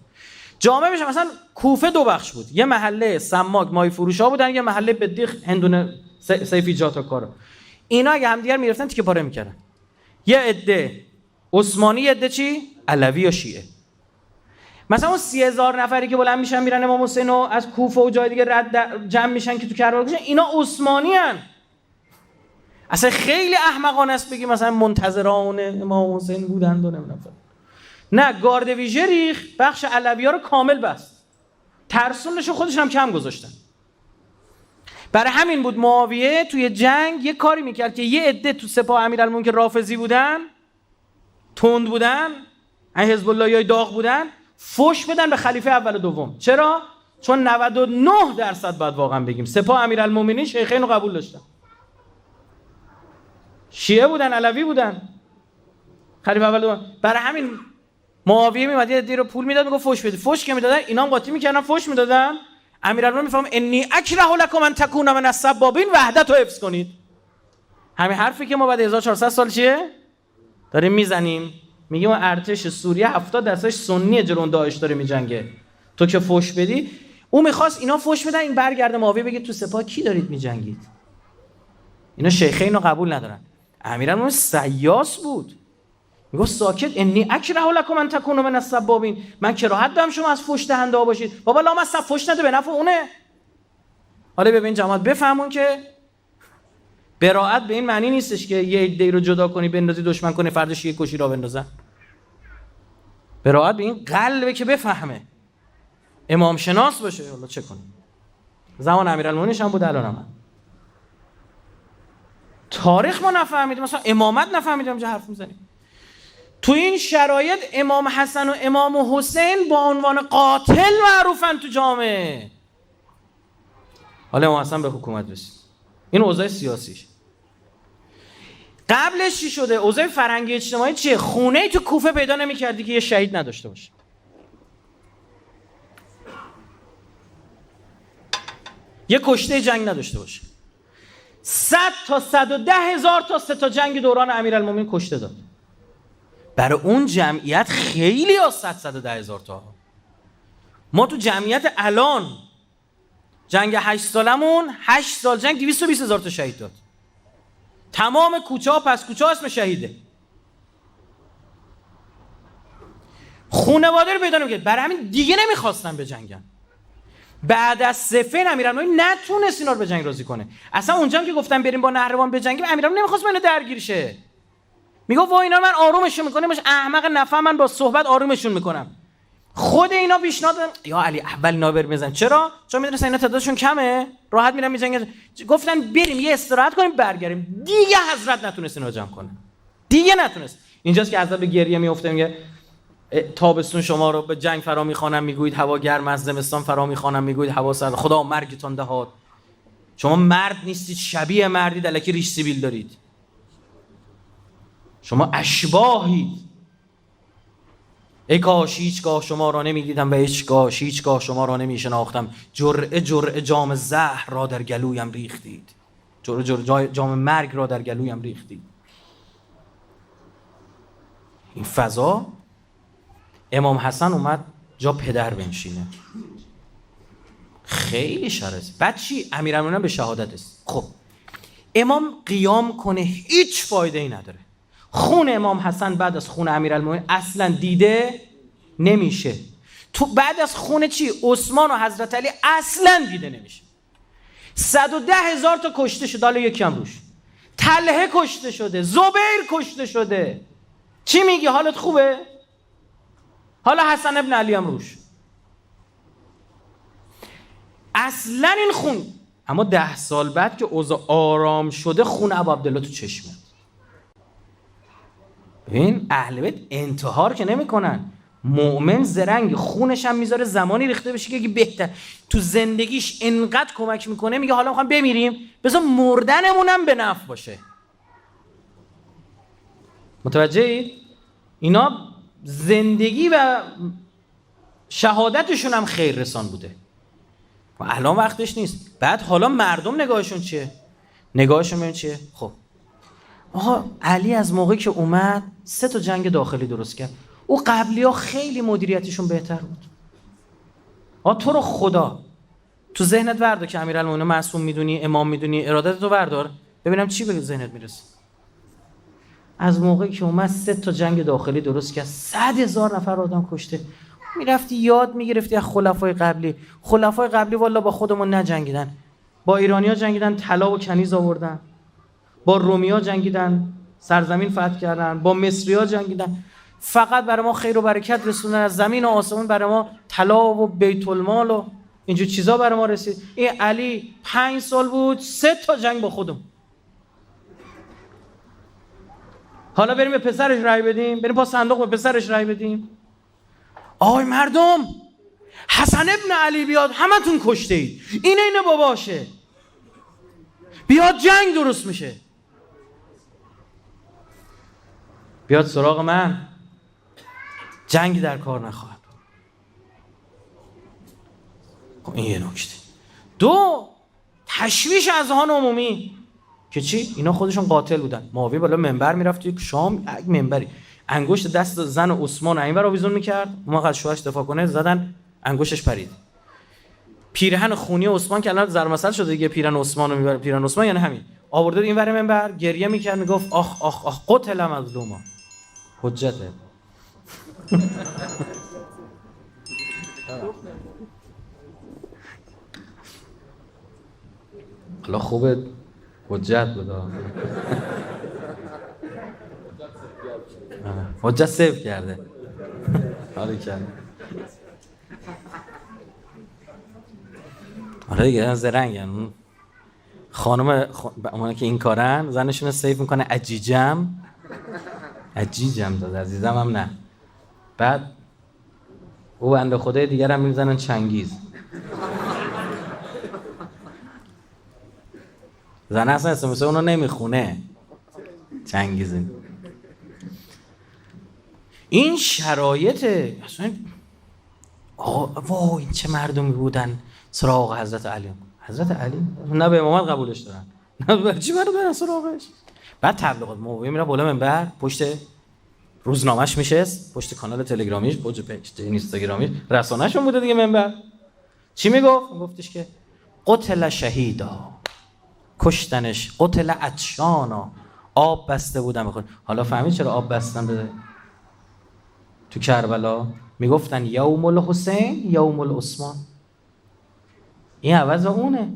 جامعه میشه مثلا کوفه 2 بخش بود. یه محله سماک مای فروشا بودن، یه محله بدیخ هندونه سیفیجات و کارا. اینا اگه همدیگر میرفتن تیکه پاره میکردن. یه عده عثمانی، یه عده چی؟ علوی یا شیعه. مثلا اون 30,000 نفری که بلند میشن میرن امام حسین از کوفه و جای دیگه جمع میشن که تو کربلا کشن، اینا عثمانی ان. اصلا خیلی احمقانه است بگی مثلا منتظران امام حسین بودن و نمیدونم. نه، گارد ویژه ریخ، بخش علوی‌ها رو کامل بست. ترسونشون خودشون هم کم گذاشتن. برای همین بود معاویه توی جنگ یه کاری میکرد که یه عده تو سپاه امیرالمومنین که رافضی بودن، تند بودن، حزب اللهی داغ بودن، فوش بدن به خلیفه اول و دوم. چرا؟ چون 99% باید واقعا بگیم سپاه امیرالمومنین شیخین رو قبول داشتن. شیعه بودن، علوی بودن. خلیفه اول و دوم. برای همین معاویه میومد یه رو پول میداد، میگفت فوش بده. فوش که میدادن اینا هم قاطی میکردن، فوش میدادن. امیرالمومنین میفهم انی اکره لکم ان تکون من السبابین، وحدت رو حفظ کنید. همین حرفی که ما بعد 1400 سال چیه داریم میزنیم، میگیم ارتش سوریه 70 درصدش سنی جلو داعش داره میجنگه، تو که فوش بدی. اون میخواست اینا فوش بدن، این برگرده معاویه بگه تو سپاه کی دارید میجنگید؟ اینا شیخین رو قبول ندارن. امیرالمومنین سیاس بود، میگفت ساکت، انی اکره لکم ان تکونوا من السبابین، من کراهت دارم شما از فوش دهنده ها باشید. بابا لام از فوش نده، به نفع اونه. حالا ببین جماعت بفهمون که براءت به این معنی نیستش که یه عده رو جدا کنی بندازی دشمن کنی فرداش یه کشی را بندازن. براءت به این قلبه که بفهمه، امام شناس باشه. حالا چه کنی؟ زمان امیرالمومنین هم بود، الان هم. تاریخ ما نفهمیدیم، مثلا امامت نفهمیدیم اینجا حرف میزنیم. تو این شرایط امام حسن و امام حسین با عنوان قاتل معروفن تو جامعه. حالا امام حسن به حکومت رسید. این اوضاع سیاسیش. قبلش چی شده؟ اوضاع فرهنگی اجتماعی چیه؟ خونه تو کوفه پیدا نمی‌کردی که یه شهید نداشته باشه. یه کشته جنگ نداشته باشه. 100 تا 110,000 تا 3 تا جنگ دوران امیرالمومنین کشته داد. برای اون جمعیت خیلی از 110,000 تا. ما تو جمعیت الان جنگ 8 سالمون 8 سال جنگ 220,000 تا شهید داد. تمام کوچه ها پس کوچه ها اسم شهیده. خانواده رو پیدا نمی‌کرد. برای همین دیگه نمیخواستن به جنگن. بعد از صفین امیرالمومنین نتونست اینا رو به جنگ راضی کنه. اصلا اونجا هم که گفتن بریم با نهروان بجنگیم، امیرالمومنین نمیخواست با اینا درگیر شه. میگه وا اینا من آرومشون میکنم، باش احمق نفهم من با صحبت آرومشون میکنم. خود اینا پیشنهاد دادن یا علی اول اینا بریم بزن. چرا؟ چون میدونن اینا تعدادشون کمه، راحت میرن میجنگن. گفتن بریم یه استراحت کنیم برگردیم. دیگه حضرت نتونست اینا جمع کنه. دیگه نتونست. اینجاست که حضرت به گریه میفته، میگه تابستون شما رو به جنگ فرا میخوانم میگویید هوا گرم است، زمستان فرا میخوانم میگویید هوا سرد. خدا مرگتون دهاد. شما مرد نیستید، شبیه مردید، الکی ریش سیبیل دارید. شما اشباحید. ای کاش هیچگاه شما را نمیدیدم و هیچگاه شما را نمیشناختم. جرعه جرعه جام زهر را در گلویم ریختید. جرعه جرعه جام مرگ را در گلویم ریختید. این فضا امام حسن اومد جا پدر بنشینه. خیلی شرس. بعد چی؟ امیرالمومنین به شهادت است. خب امام قیام کنه هیچ فایده ای نداره. خون امام حسن بعد از خون امیرالمومنین اصلا دیده نمیشه. تو بعد از خون چی؟ عثمان و حضرت علی اصلا دیده نمیشه. 110,000 تا کشته شده. حالا یکی هم روش طلحه کشته شده، زبیر کشته شده. چی میگی؟ حالت خوبه؟ حالا حسن ابن علی هم روش. اصلا این خون. اما 10 سال بعد که اوضاع آرام شده خون ابو عبدالله تو چشمه. ببین اهل بیت انتحار که نمیکنن. مؤمن زرنگ خونش هم میذاره زمانی ریخته بشه که اگه بهتر تو زندگیش انقدر کمک میکنه، میگه حالا میخوام بمیریم بذار مردنمونم به نفع باشه. متوجهید؟ اینا زندگی و شهادتشون هم خیر رسان بوده. و الان وقتش نیست. بعد حالا مردم نگاهشون چیه؟ نگاهشون ببین چیه؟ خب آقا علی از موقعی که اومد 3 تا جنگ داخلی درست کرد. او قبلی ها خیلی مدیریتشون بهتر بود. آقا تو رو خدا تو ذهنت بردار که امیرالمومنین معصوم میدونی، امام میدونی، ارادت تو بردار ببینم چی به ذهنت میرسه. از موقعی که اومد 3 تا جنگ داخلی درست کرد، 100,000 نفر آدم کشته. میرفتی یاد میگرفتی از خلفای قبلی. خلفای قبلی والا با خودمون نجنگیدن، با ایرانی‌ها جنگیدن، طلا و کنیز آوردن. با رومیا جنگیدن، سرزمین فتح کردن. با مصری‌ها جنگیدن، فقط برای ما خیر و برکت رسوندن. از زمین و آسمون برای ما طلا و بیت المال و اینجور چیزا برای ما رسید. این علی 5 سال بود 3 تا جنگ با خودم. حالا بریم به پسرش رای بدیم، بریم با صندوق به پسرش رای بدیم. آی مردم، حسن ابن علی بیاد همتون کشته اید، اینه باباشه، بیاد جنگ درست میشه. بیاد سراغ من، جنگی در کار نخواهد. این یه نکته. 2 تشویش اذهان عمومی که چی؟ اینا خودشون قاتل بودن. معاویه بالا منبر میرفت توی شام، یک منبری انگشت دست زن عثمان اینور آویزون میکرد، اون از شوهرش دفاع کنه زدن انگشتش پرید. پیرهن خونی عثمان که الان ضرب مثل شده دیگه، پیرهن عثمان رو میبره، پیرهن عثمان یعنی همین، آورده اینور منبر گریه میکرد میگفت آخ آخ آخ قتل مظلوما. حجته. حالا خوبه حجت بود. حجت سیو کرده. حالا کرده. آره دیگه زرنگن. اونایی که این کارن زنشون رو سیف میکنه عجیجم داد، عزیزم هم نه. بعد او بنده خدای دیگر هم میزنن چنگیز. زن اصلا اسمسه اونو نمیخونه، چنگیزه. این شرایطه اصلا. آقا وای چه مردمی بودن سراغ حضرت علی. حضرت علی نه به امامت قبولش دارن، نه برای چی برن سراغش. بعد تبلیغات موقعی میره بالا منبر، پشت روزنامه‌اش میشست، پشت کانال تلگرامیش، پشت اینستاگرامیش، رسانه‌شون بوده دیگه منبر. چی میگفت؟ گفتش که قتل شهیدا، کشتنش، قتل عطشانا، آب بسته بودن بخون. حالا فهمید چرا آب بستن بده تو کربلا؟ میگفتن یوم الحسین یوم العثمان. این عوض اونه.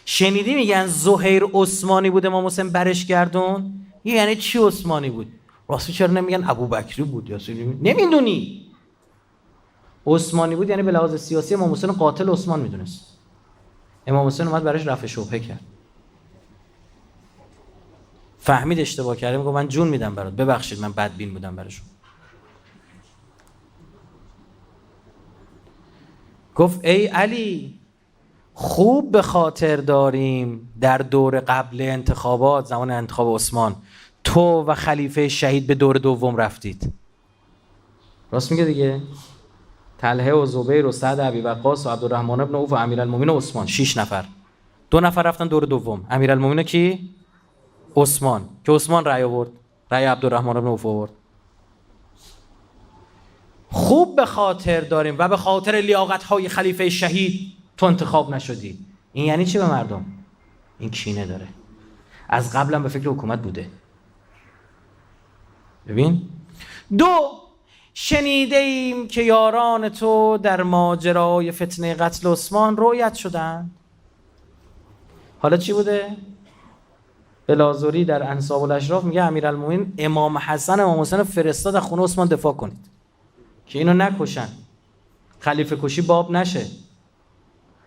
شنیدی میگن زهیر عثمانی بود امام حسین برش گردون؟ یعنی چی عثمانی بود؟ راستی چرا نمیگن ابوبکری بود؟ یا نمیدونی عثمانی بود یعنی به لحاظ سیاسی امام حسین قاتل عثمان میدونست. امام حسین اومد براش رفع شبهه کرد. فهمید اشتباه کرده، میگه من جون میدم برات، ببخشید من بدبین بودم براشون. گفت ای علی خوب به خاطر داریم در دور قبل انتخابات، زمان انتخاب عثمان، تو و خلیفه شهید به دور دوم رفتید. راست میگه دیگه. طلحه و زبیر و سعد ابی وقاص و عبدالرحمن ابن عوف و امیرالمومنین و عثمان، 6 نفر. 2 نفر رفتن دور دوم. امیرالمومنین کی؟ عثمان، که عثمان رأی آورد، رأی عبدالرحمن ابن عوف آورد. خوب به خاطر داریم و به خاطر لیاقت‌های خلیفه شهید تو انتخاب نشدی. این یعنی چی به مردم؟ این کینه داره. از قبلا به فکر حکومت بوده. ببین. 2 شنیده ایم که یاران تو در ماجرای فتنه قتل عثمان رؤیت شدند. حالا چی بوده؟ بلازوری در انساب الاشراف میگه امیرالمومنین امام حسن امام حسین فرستاد از خونه عثمان دفاع کنید که اینو نکشن، خلیفه کشی باب نشه.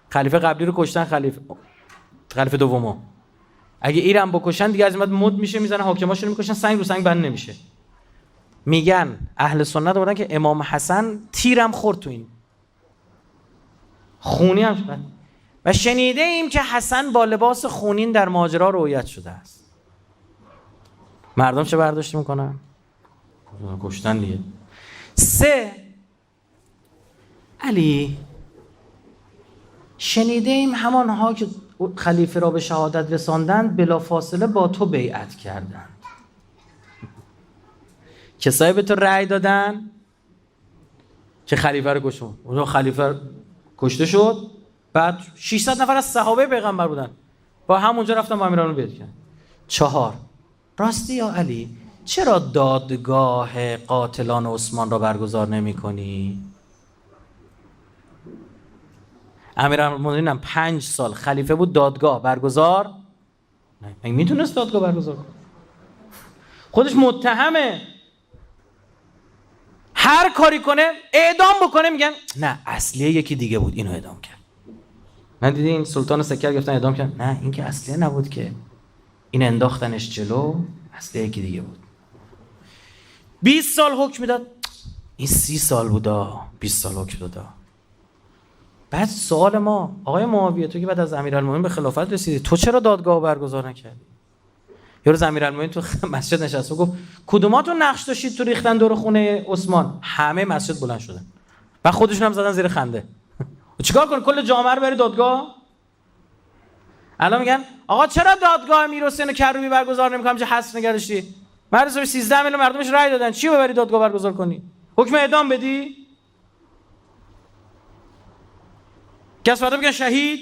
خلیفه قبلی رو کشتن، خلیفه دومو اگه ایران بکشن دیگه از این بعد مد میشه، میزنن حاکماشون رو میکشن، سنگ رو سنگ بند نمیشه. میگن اهل سنت بودن که امام حسن تیرم خورد تو این خونی هم شد. و شنیده ایم که حسن با لباس خونین در ماجرا رؤیت شده است. مردم چه برداشت میکنن؟ کشتن دیگه. 3 علی شنیده ایم همانها که خلیفه را به شهادت رساندند بلافاصله با تو بیعت کردند. کسایی به تو رأی دادن که خلیفه رو کشون. اون خلیفه کشته شد، بعد 600 نفر از صحابه پیغمبر بودن، با همونجا رفتن با امیرانو بیعت کردن. 4 راستی یا علی چرا دادگاه قاتلان عثمان را برگزار نمی کنی؟ امیرالمومنین 5 سال خلیفه بود، دادگاه برگزار نه. میتونست دادگاه برگزار کنه؟ خودش متهمه، هر کاری کنه اعدام بکنه میگن نه اصلیه یکی دیگه بود اینو اعدام کرد. من دیدین سلطان سکر گفتن اعدام کرد؟ نه این که اصلیه نبود که، این انداختنش جلو، اصلیه یکی دیگه بود. 20 سال حکم میداد، این 30 سال بودا، 20 سال حکم دادا. بعد سوال ما آقای معاویه تو که بعد از امیرالمومنین به خلافت رسیدی، تو چرا دادگاه برگزار نکردی؟ یه روز امیرالمومنین تو مسجد نشست و گفت کدوماتون نقش داشتید تو ریختن دور خونه عثمان؟ همه مسجد بلند شدن و خودشون هم زدن زیر خنده. چیکار کنی؟ کل جامعه رو بری دادگاه؟ الان میگن آقا چرا دادگاه امیرحسین کروبی برگزار نمی‌کنم چه حذف نگرشتی؟ مردم 13 میلیون مردمش رأی دادن، چی ببری دادگاه برگزار کنی؟ حکم اعدام بدی؟ کس فردا بگن شهید؟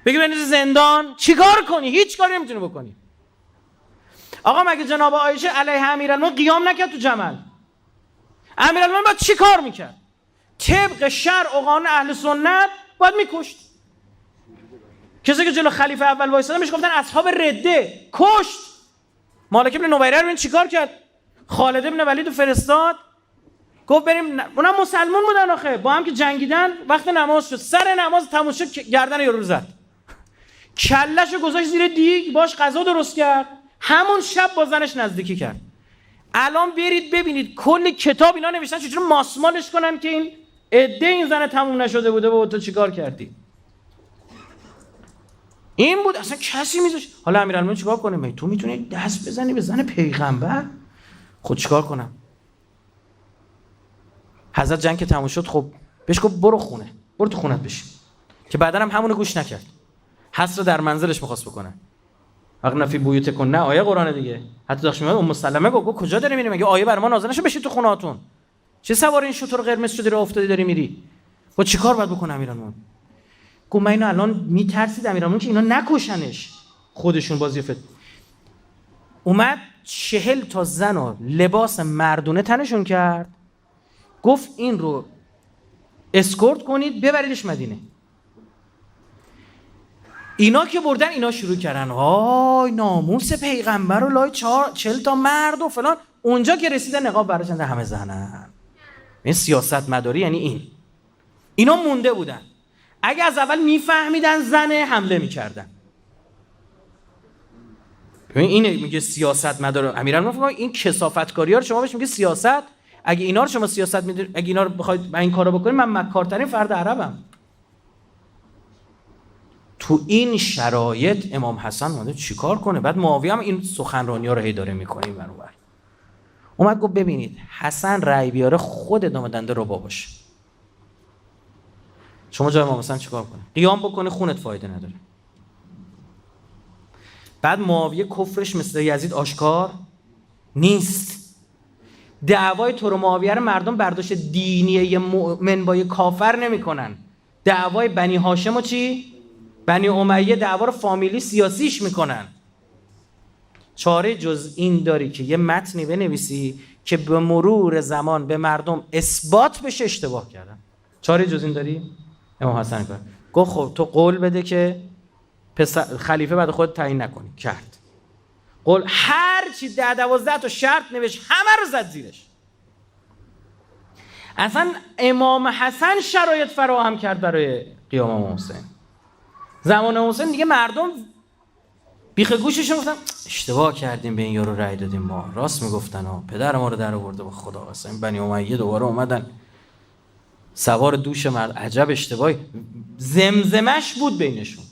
بگی بنویسی زندان؟ چیکار کنی؟ هیچ کاری نمیتونی بکنی. آقا مگه جناب عایشه علیه امیرالمومنین قیام نکرد تو جمل؟ امیرالمومنین باید چی کار میکرد؟ طبق شرع و قانون اهل سنت باید میکشت. کسی که جلو خلیفه اول وایسادن بهش گفتن اصحاب رده، کشت. مالک ابن نویره رو چیکار کرد؟ خالد ابن ولید رو فرستاد، گفت بریم اونم مسلمان بودن آخه، با هم که جنگیدن، وقت نماز شد، سر نماز تموم شد گردن یارو زد. کلهشو گذاشت زیر دیگ، باش غذا درست کرد، همون شب با زنش نزدیکی کرد. الان برید ببینید کل کتاب اینا نوشتن چجوری ماسمالش کنن که این عده این زن تموم نشده بوده و تو چیکار کردی. این بود اصلا کسی میذاش. حالا امیرالمومنین چیکار کنه؟ تو میتونی دست بزنی به زن پیغمبر؟ خود چیکار کنم؟ حضرت جنگ که تموم شد خب بهش گفت برو خونه، برو تو خونت بشین، که بعدا هم همونو گوش نکرد، حصر در منزلش می‌خواست بکنه. وقت فی بیوتکن، نه آیه قرآن دیگه. حتی داشت میاد ام سلمه گفت کجا داری میری؟ مگه آیه بر ما نازل نشه بشید تو خونه‌هاتون؟ چه سوار این شتر قرمز شدی راه افتادی داری میری؟ و چیکار باید بکنه امیرالمومنین؟ گفت من اینو الان میترسید امیرالمومنین که اینا نکشنش، خودشون بازی فت. اومد 40 تا زن و لباس مردونه تنشون کرد، گفت این رو اسکورت کنید ببریدش مدینه. اینا که بردن، اینا شروع کردن وای ناموس پیغمبر و لای 40 تا مرد و فلان. اونجا که رسیدن نقاب براشون همه زنن. این سیاست مداری یعنی اینا مونده بودن. اگه از اول میفهمیدن زنه حمله میکردن. اینه میگه سیاست مدار. امیرالمومنین این کثافتکاری ها رو شما بهش میگه سیاست. اگه اینا رو شما سیاست میدونید، اگه اینا رو بخواید این کارو بکنید، من مکارترین فرد عربم. تو این شرایط امام حسن اومد چیکار کنه؟ بعد معاویه هم این سخنرانی‌ها رو هی داره میکنه این ور اونور. اومد گفت ببینید حسن رأی بیاره خود ادامه دنده ربا باشه. شما جای امام حسن چیکار کنه؟ قیام بکنه خونت فایده نداره. بعد معاویه کفرش مثل یزید آشکار نیست. دعوای تو رو معاویه رو مردم برداشت دینی مؤمن با کافر نمیکنن. دعوای بنی هاشم و چی؟ بنی امیه دعوا رو فامیلی سیاسیش میکنن. چاره جز این داری که یه متنی بنویسی که به مرور زمان به مردم اثبات بشه اشتباه کردن. چاره جز این داری؟ امام حسن گفت خب تو قول بده که خلیفه بعد خود تعیین نکنی. کرد. قول هر چی 10-12 تا شرط نوشت همه رو زد زیرش. اصلا امام حسن شرایط فراهم کرد برای قیام امام حسین. زمان امام حسین دیگه مردم بیخ گوششون گفتن اشتباه کردیم به این یارو رأی دادیم، ما راست میگفتن ها، پدر ما رو در آورده با خدا. اصلا بنی امیه دوباره اومدن سوار دوش مرد، عجب اشتباهی. زمزمش بود بینشون.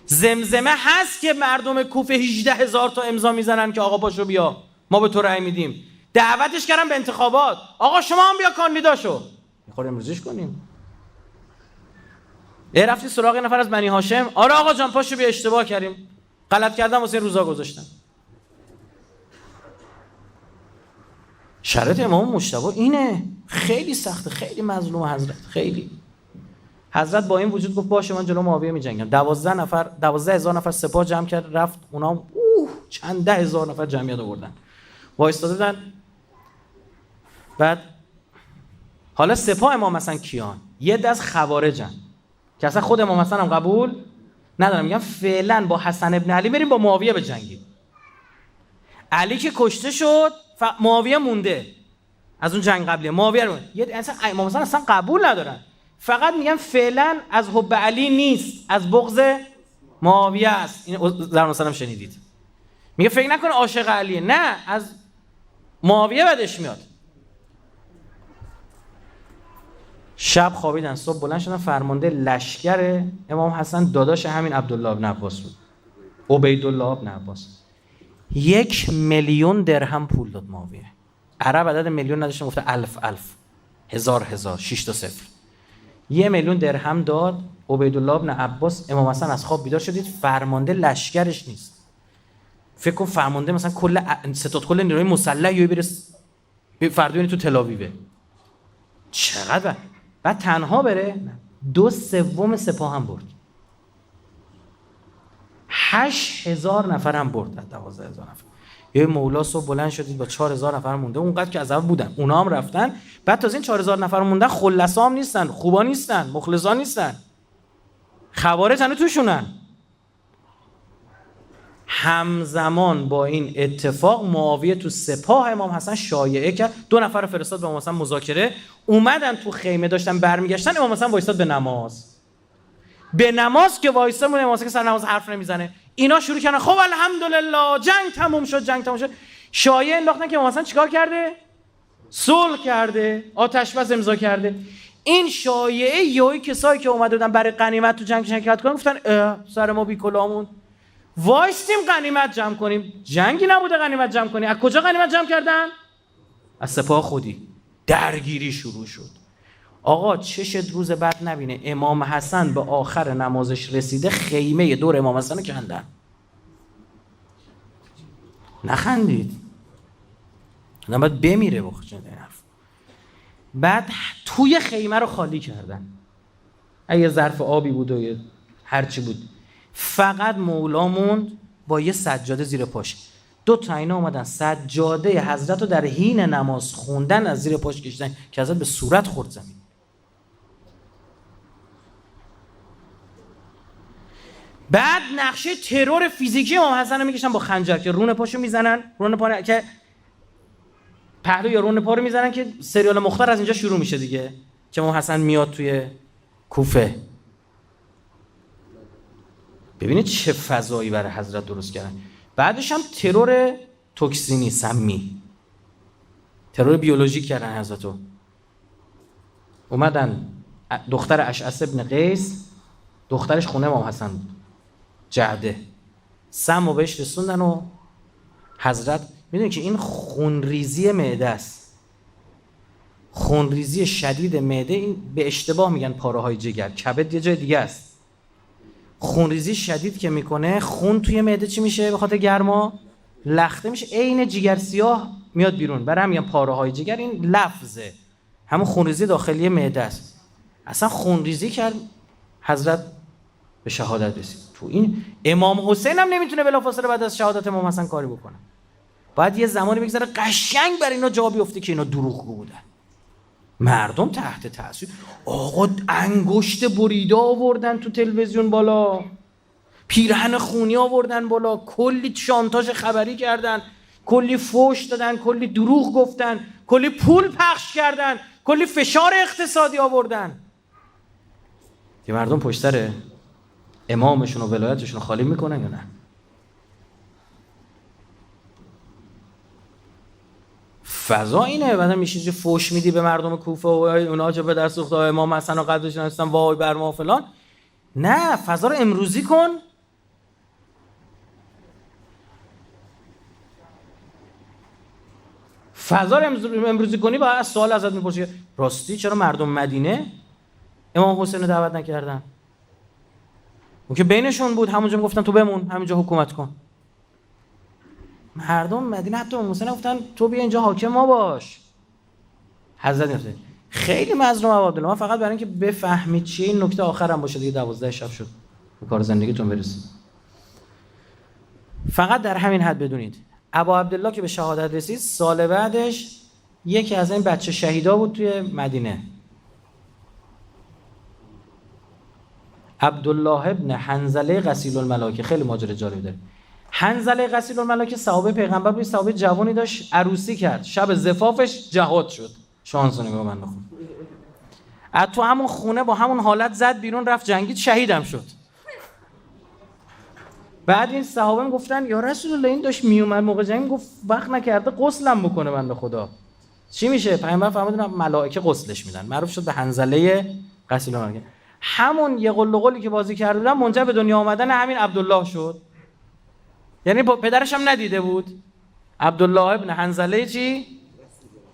زمزمه هست که مردم کوفه 18,000 تا امضا میزنن که آقا پاشو بیا ما به تو رأی میدیم. دعوتش کردن به انتخابات، آقا شما هم بیا کاندیدا شو، میخوام امروزش کنیم. رفتی سراغ نفر از بنی هاشم، آره آقا جان پاشو بیا اشتباه کردیم، غلط کردم واسه روزا گذاشتم. شرط امام مجتبی اینه، خیلی سخته، خیلی مظلوم حضرت، خیلی. حضرت با این وجود گفت باشه من جلو معاویه میجنگم. 12,000 نفر سپاه جمع کرد رفت، اونا چند 10,000 نفر جمعیت آوردن وایستاده بودن. بعد حالا سپاه امام حسن کیان؟ یه دست خوارجن که اصلا خود امام حسن هم قبول ندارم، میگم فعلا با حسن ابن علی بریم با معاویه بجنگیم. علی که کشته شد معاویه مونده از اون جنگ قبلیه. معاویه رو اصلا امام حسن اصلا قبول ندارن، فقط میگم فعلا از حب علی نیست، از بغض معاویه است. این در مثلا شنیدید میگه فکر نکنه عاشق علیه، نه از معاویه بدش میاد. شب خوابیدن، صبح بلند شدن، فرمانده لشکر امام حسن داداش همین عبدالله ابن عباس بود، عبیدالله ابن عباس. 1,000,000 درهم پول داد معاویه. عرب عدد میلیون نداشتن، گفته 1000 1000 6 تا صفر. 1,000,000 درهم داد. عبیدالله ابن عباس. امام حسن از خواب بیدار شدید، فرمانده لشکرش نیست. فکر کن فرمانده مثلا کل نیروی مسلح برس فردوی تو تل چقدر بعد تنها بره؟ 2/3 سپاه هم برد. 8,000 نفر هم برد. 12,000 نفر. یه مولا صبح بلند شدید با 4,000 نفر مونده، اونقدر که از اول بودن اونا هم رفتن. بعد تازه این 4,000 نفر موندن خلصا هم نیستن، خوبا نیستن، مخلصا نیستن، خوارج هنوز توشونن. همزمان با این اتفاق معاویه تو سپاه امام حسن شایعه کرد، 2 نفر رو فرستاد به امام حسن مذاکره. اومدن تو خیمه داشتن برمیگشتن، امام حسن وایساد به نماز. به نماز که وایسه مونه، نماز که سر نماز حرف نمیزنه. اینا شروع کردن خب الحمدلله جنگ تموم شد. شایعه انداختن که امام حسن چیکار کرده؟ صلح کرده، آتش بس امضا کرده. این شایعه یهویی کسایی که اومده بودن برای غنیمت تو جنگ شرکت کنن گفتن سر ما بی کلاهمون، وایستیم غنیمت جمع کنیم. جنگی نبوده غنیمت جمع کنی. از کجا غنیمت جمع کردن؟ از سپاه خودی. درگیری شروع شد. آقا چشت روز بعد نبینه امام حسن به آخر نمازش رسیده خیمه دور امام حسن رو کندن. نخندید، آدم باید بمیره بخوش این حرف. بعد توی خیمه رو خالی کردن. اگه ظرف آبی بود و هرچی بود، فقط مولا موند با یه سجاده زیر پاش. 2 تا اینا اومدن سجاده حضرت رو در حین نماز خوندن از زیر پاش کشیدن که حضرت به صورت خورد زمین. بعد نقشه ترور فیزیکی امام حسن رو میکشن با خنجر که رون پاشو میزنن، رون پا که پهلو یا رون پا رو میزنن که سریال مختار از اینجا شروع میشه دیگه، که امام حسن میاد توی کوفه. ببینید چه فضایی برای حضرت درست کردن. بعدش هم ترور توکسینی، سمی، ترور بیولوژیک کردن حضرتو. اومدن دختر اشعث ابن قیس، دخترش خونه امام حسن بود، جعده، سمو بهش رسوندن و حضرت میدونی که این خونریزی معده است، خونریزی شدید معده، این به اشتباه میگن پاره های جگر، کبد یه جای دیگه است. خونریزی شدید که میکنه خون توی معده چی میشه؟ به خاطر گرما لخته میشه، عین جگر سیاه میاد بیرون. برای هم میگن پاره های جگر، این لفظه، همون خونریزی داخلی معده است. اصلا خونریزی کرد، حضرت به شهادت رسید. تو این امام حسین هم نمیتونه بلافاصله بعد از شهادت امام حسن کاری بکنه، باید یه زمانی بگذره قشنگ برای اینا جا بیفته که اینا دروغگو بودن. مردم تحت تاثیر. آقا انگشت بریده آوردن تو تلویزیون بالا، پیرهن خونی آوردن بالا، کلی شانتاژ خبری کردن، کلی فوش دادن، کلی دروغ گفتن، کلی پول پخش کردن، کلی فشار اقتصادی آوردن. یه مردم پشت سر امامشون و ولایتشون خالی میکنن یا نه؟ فضا اینه. بعدم میشه فوش میدی به مردم کوفه و اونا چه به دست سوخته امام حسن و قدرش نستن وای بر ما فلان. نه، فضا رو امروزی کن. فضا رو امروزی کنی. بعد سوال ازت میپرسی راستی چرا مردم مدینه امام حسین رو دعوت نکردن؟ اون که بینشون بود، همونجا میگفتن تو بمون، همینجا حکومت کن. مردم مدینه حتی امام حسین گفتن تو بیا اینجا حاکم ما باش. حضرت گفت خیلی مظلوم عبدالله، من فقط برای اینکه بفهمید چیه این نکته آخرم باشه دیگه 12 شب شد به کار زندگیتون برسید. فقط در همین حد بدونید ابا عبدالله که به شهادت رسید، سال بعدش یکی از این بچه شهیدا بود توی مدینه، عبدالله ابن حنظله غسیل الملائکه. خیلی ماجرا جالب داره. حنظله غسیل الملائکه صحابه پیغمبر بود، صحابه جوانی داشت، عروسی کرد، شب زفافش جهاد شد. شانس نگاه من بخون. از تو همون خونه با همون حالت زد بیرون، رفت جنگید، شهیدم شد. بعد این صحابه میگفتن یا رسول الله این داشت میومد موقع جنگ، گفت وقت نکرده غسلم بکنه بنده خدا. چی میشه؟ پیامبر فرمودن ملائکه غسلش میدن. معروف شد به حنظله غسیل الملائکه. همون یه قل و قلی که بازی کرده بودن منجر به دنیا آمدن همین عبدالله شد. یعنی پدرش هم ندیده بود. عبدالله ابن حنظله چی؟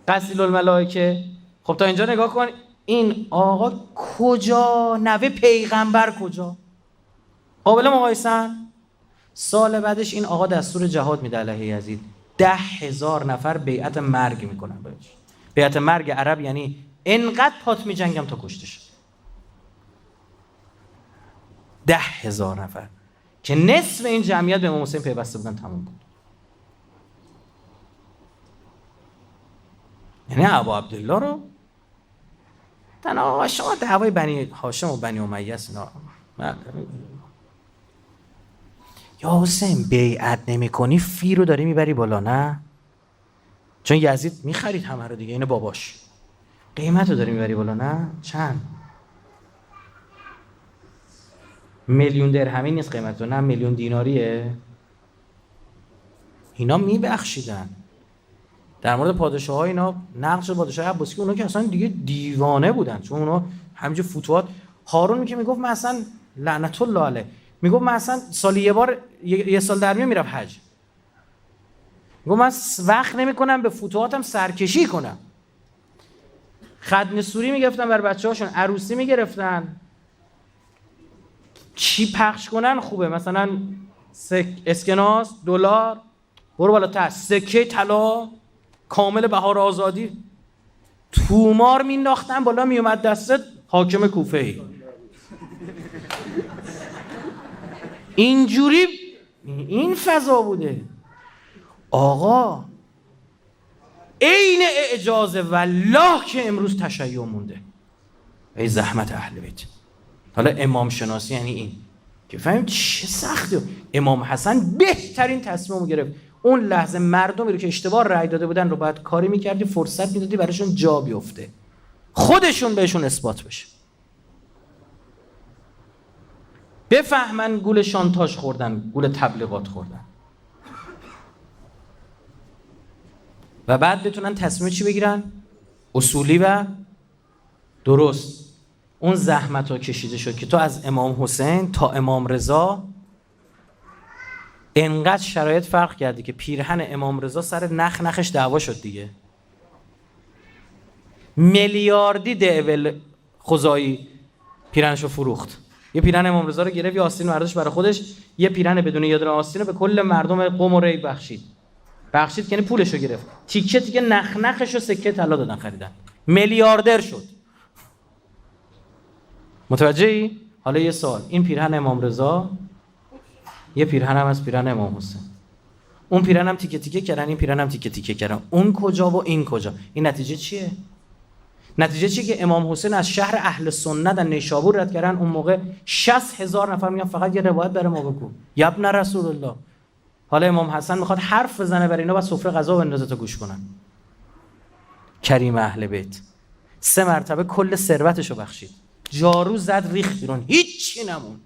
غسیل الملائکه. خب تا اینجا نگاه کن، این آقا کجا؟ نوه پیغمبر کجا؟ قابل مقایسه؟ سال بعدش این آقا دستور جهاد میده علیه یزید، 10,000 نفر بیعت مرگ میکنن بهش. بیعت مرگ عرب یعنی انقدر پات میجنگم تا کشتش. 10,000 نفر که نصف این جمعیت به امام حسین پیوسته بودن تموم بود. یعنی ابا عبدالله رو تنها شما دعوای بنی هاشم و بنی امیه است. یا حسین بیعت نمی کنی فی رو داری میبری بالا، نه؟ چون یزید میخرید همه رو دیگه، اینه باباش. قیمت رو داری میبری بالا، نه؟ چند؟ میلیون درهمی نیست قیمت، نه میلیون دیناریه. اینا میبخشیدن. در مورد پادشاه‌ها اینا نقش پادشاه عباسی که اونا که اصلا دیگه دیوانه بودن، چون اونا همینجور فتوحات. هارون که میگفت من اصلا لعنت الله علیه، میگفت من اصلا سالی یه بار یه سال در میون میرم حج، میگفت من وقت نمیکنم به فتوحاتم سرکشی کنم. ختنه سوری میگرفتن برای بچه‌هاشون، عروسی میگرفتن، چی پخش کنن خوبه، مثلا اسکناس، دلار، برو بالاتر، سکه طلا کامل بهار آزادی، تومار مینداختن بالا، میومد دستت حاکم کوفه ای. اینجوری این فضا بوده. آقا عین اعجاز والله که امروز تشیع مونده. ای زحمت اهل بیت. حالا امام شناسی یعنی این که فهمید چه سخته. امام حسن بهترین تصمیمو گرفت. اون لحظه مردمی رو که اشتباه رأی داده بودن رو باید کاری میکردی، فرصت میدادی براشون جا بیفته، خودشون بهشون اثبات بشه، بفهمن گول شانتاژ خوردن، گول تبلیغات خوردن، و بعد بتونن تصمیم چی بگیرن؟ اصولی و درست. اون زحمت ها کشیده شد که تو از امام حسین تا امام رضا انقدر شرایط فرق کردی که پیرهن امام رضا سر نخش دعوا شد دیگه. میلیاردی دعوه خزایی پیرهنشو فروخت. یه پیرهن امام رضا رو گرفت، یه آستین برداشت برای خودش، یه پیرهن بدون یه دونه آستین رو به کل مردم قم و ری بخشید که یعنی پولشو گرفت، تیکه تیکه نخشو سکه طلا دادن خریدن، میلیاردر شد. متوجهی؟ حالا یه سوال، این پیرهن امام رضا، یه پیرهن هم از پیرهن امام حسین، اون پیرهن هم تیکه تیکه کردن، این پیرهن هم تیکه تیکه کردن، اون کجا و این کجا؟ این نتیجه چیه؟ نتیجه چیه که امام حسین از شهر اهل سنت در نیشابور رد کردن. اون موقع 60,000 نفر میگن فقط یه روایت برای ما بگو یا ابن رسول الله. حالا امام حسن میخواد حرف بزنه برای اینا، بعد سفره غذا بندازه تا گوش کنن. کریم اهل بیت 3 مرتبه کل ثروتشو بخشید، جارو زد ریخت بیرون، هیچی نمون.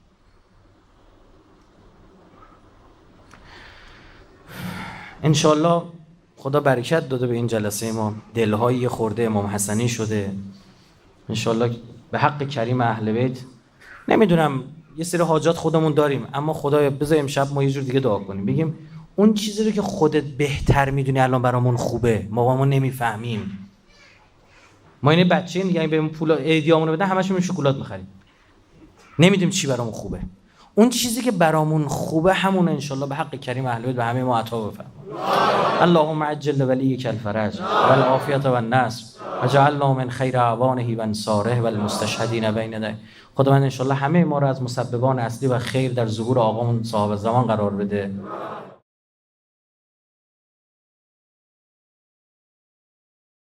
انشالله خدا برکت داده به این جلسه ما، دلهای خورده امام حسنی شده. انشالله به حق کریم اهل بیت. نمیدونم یه سری حاجات خودمون داریم، اما خدایا بذار امشب ما یه جور دیگه دعا کنیم، بگیم اون چیزی رو که خودت بهتر میدونی الان برامون خوبه، ما نمیفهمیم. ما این بچه میگن بهمون پول ایدیامونو بدن، همشون شکلات میخریم، نمیدونیم چی برامون خوبه. اون چیزی که برامون خوبه همون انشالله به حق کریم اهل بیت به همه ما عطا بفرما. اللهم عجل ولیک الفرج والعافیة والنصر وجعلنا من خیر اعوانه و انصاره و المستشهدین بین یدیه. خداوند انشالله همه ما رو از مسببان اصلی و خیر در ظهور آقامون صاحب زمان قرار بده.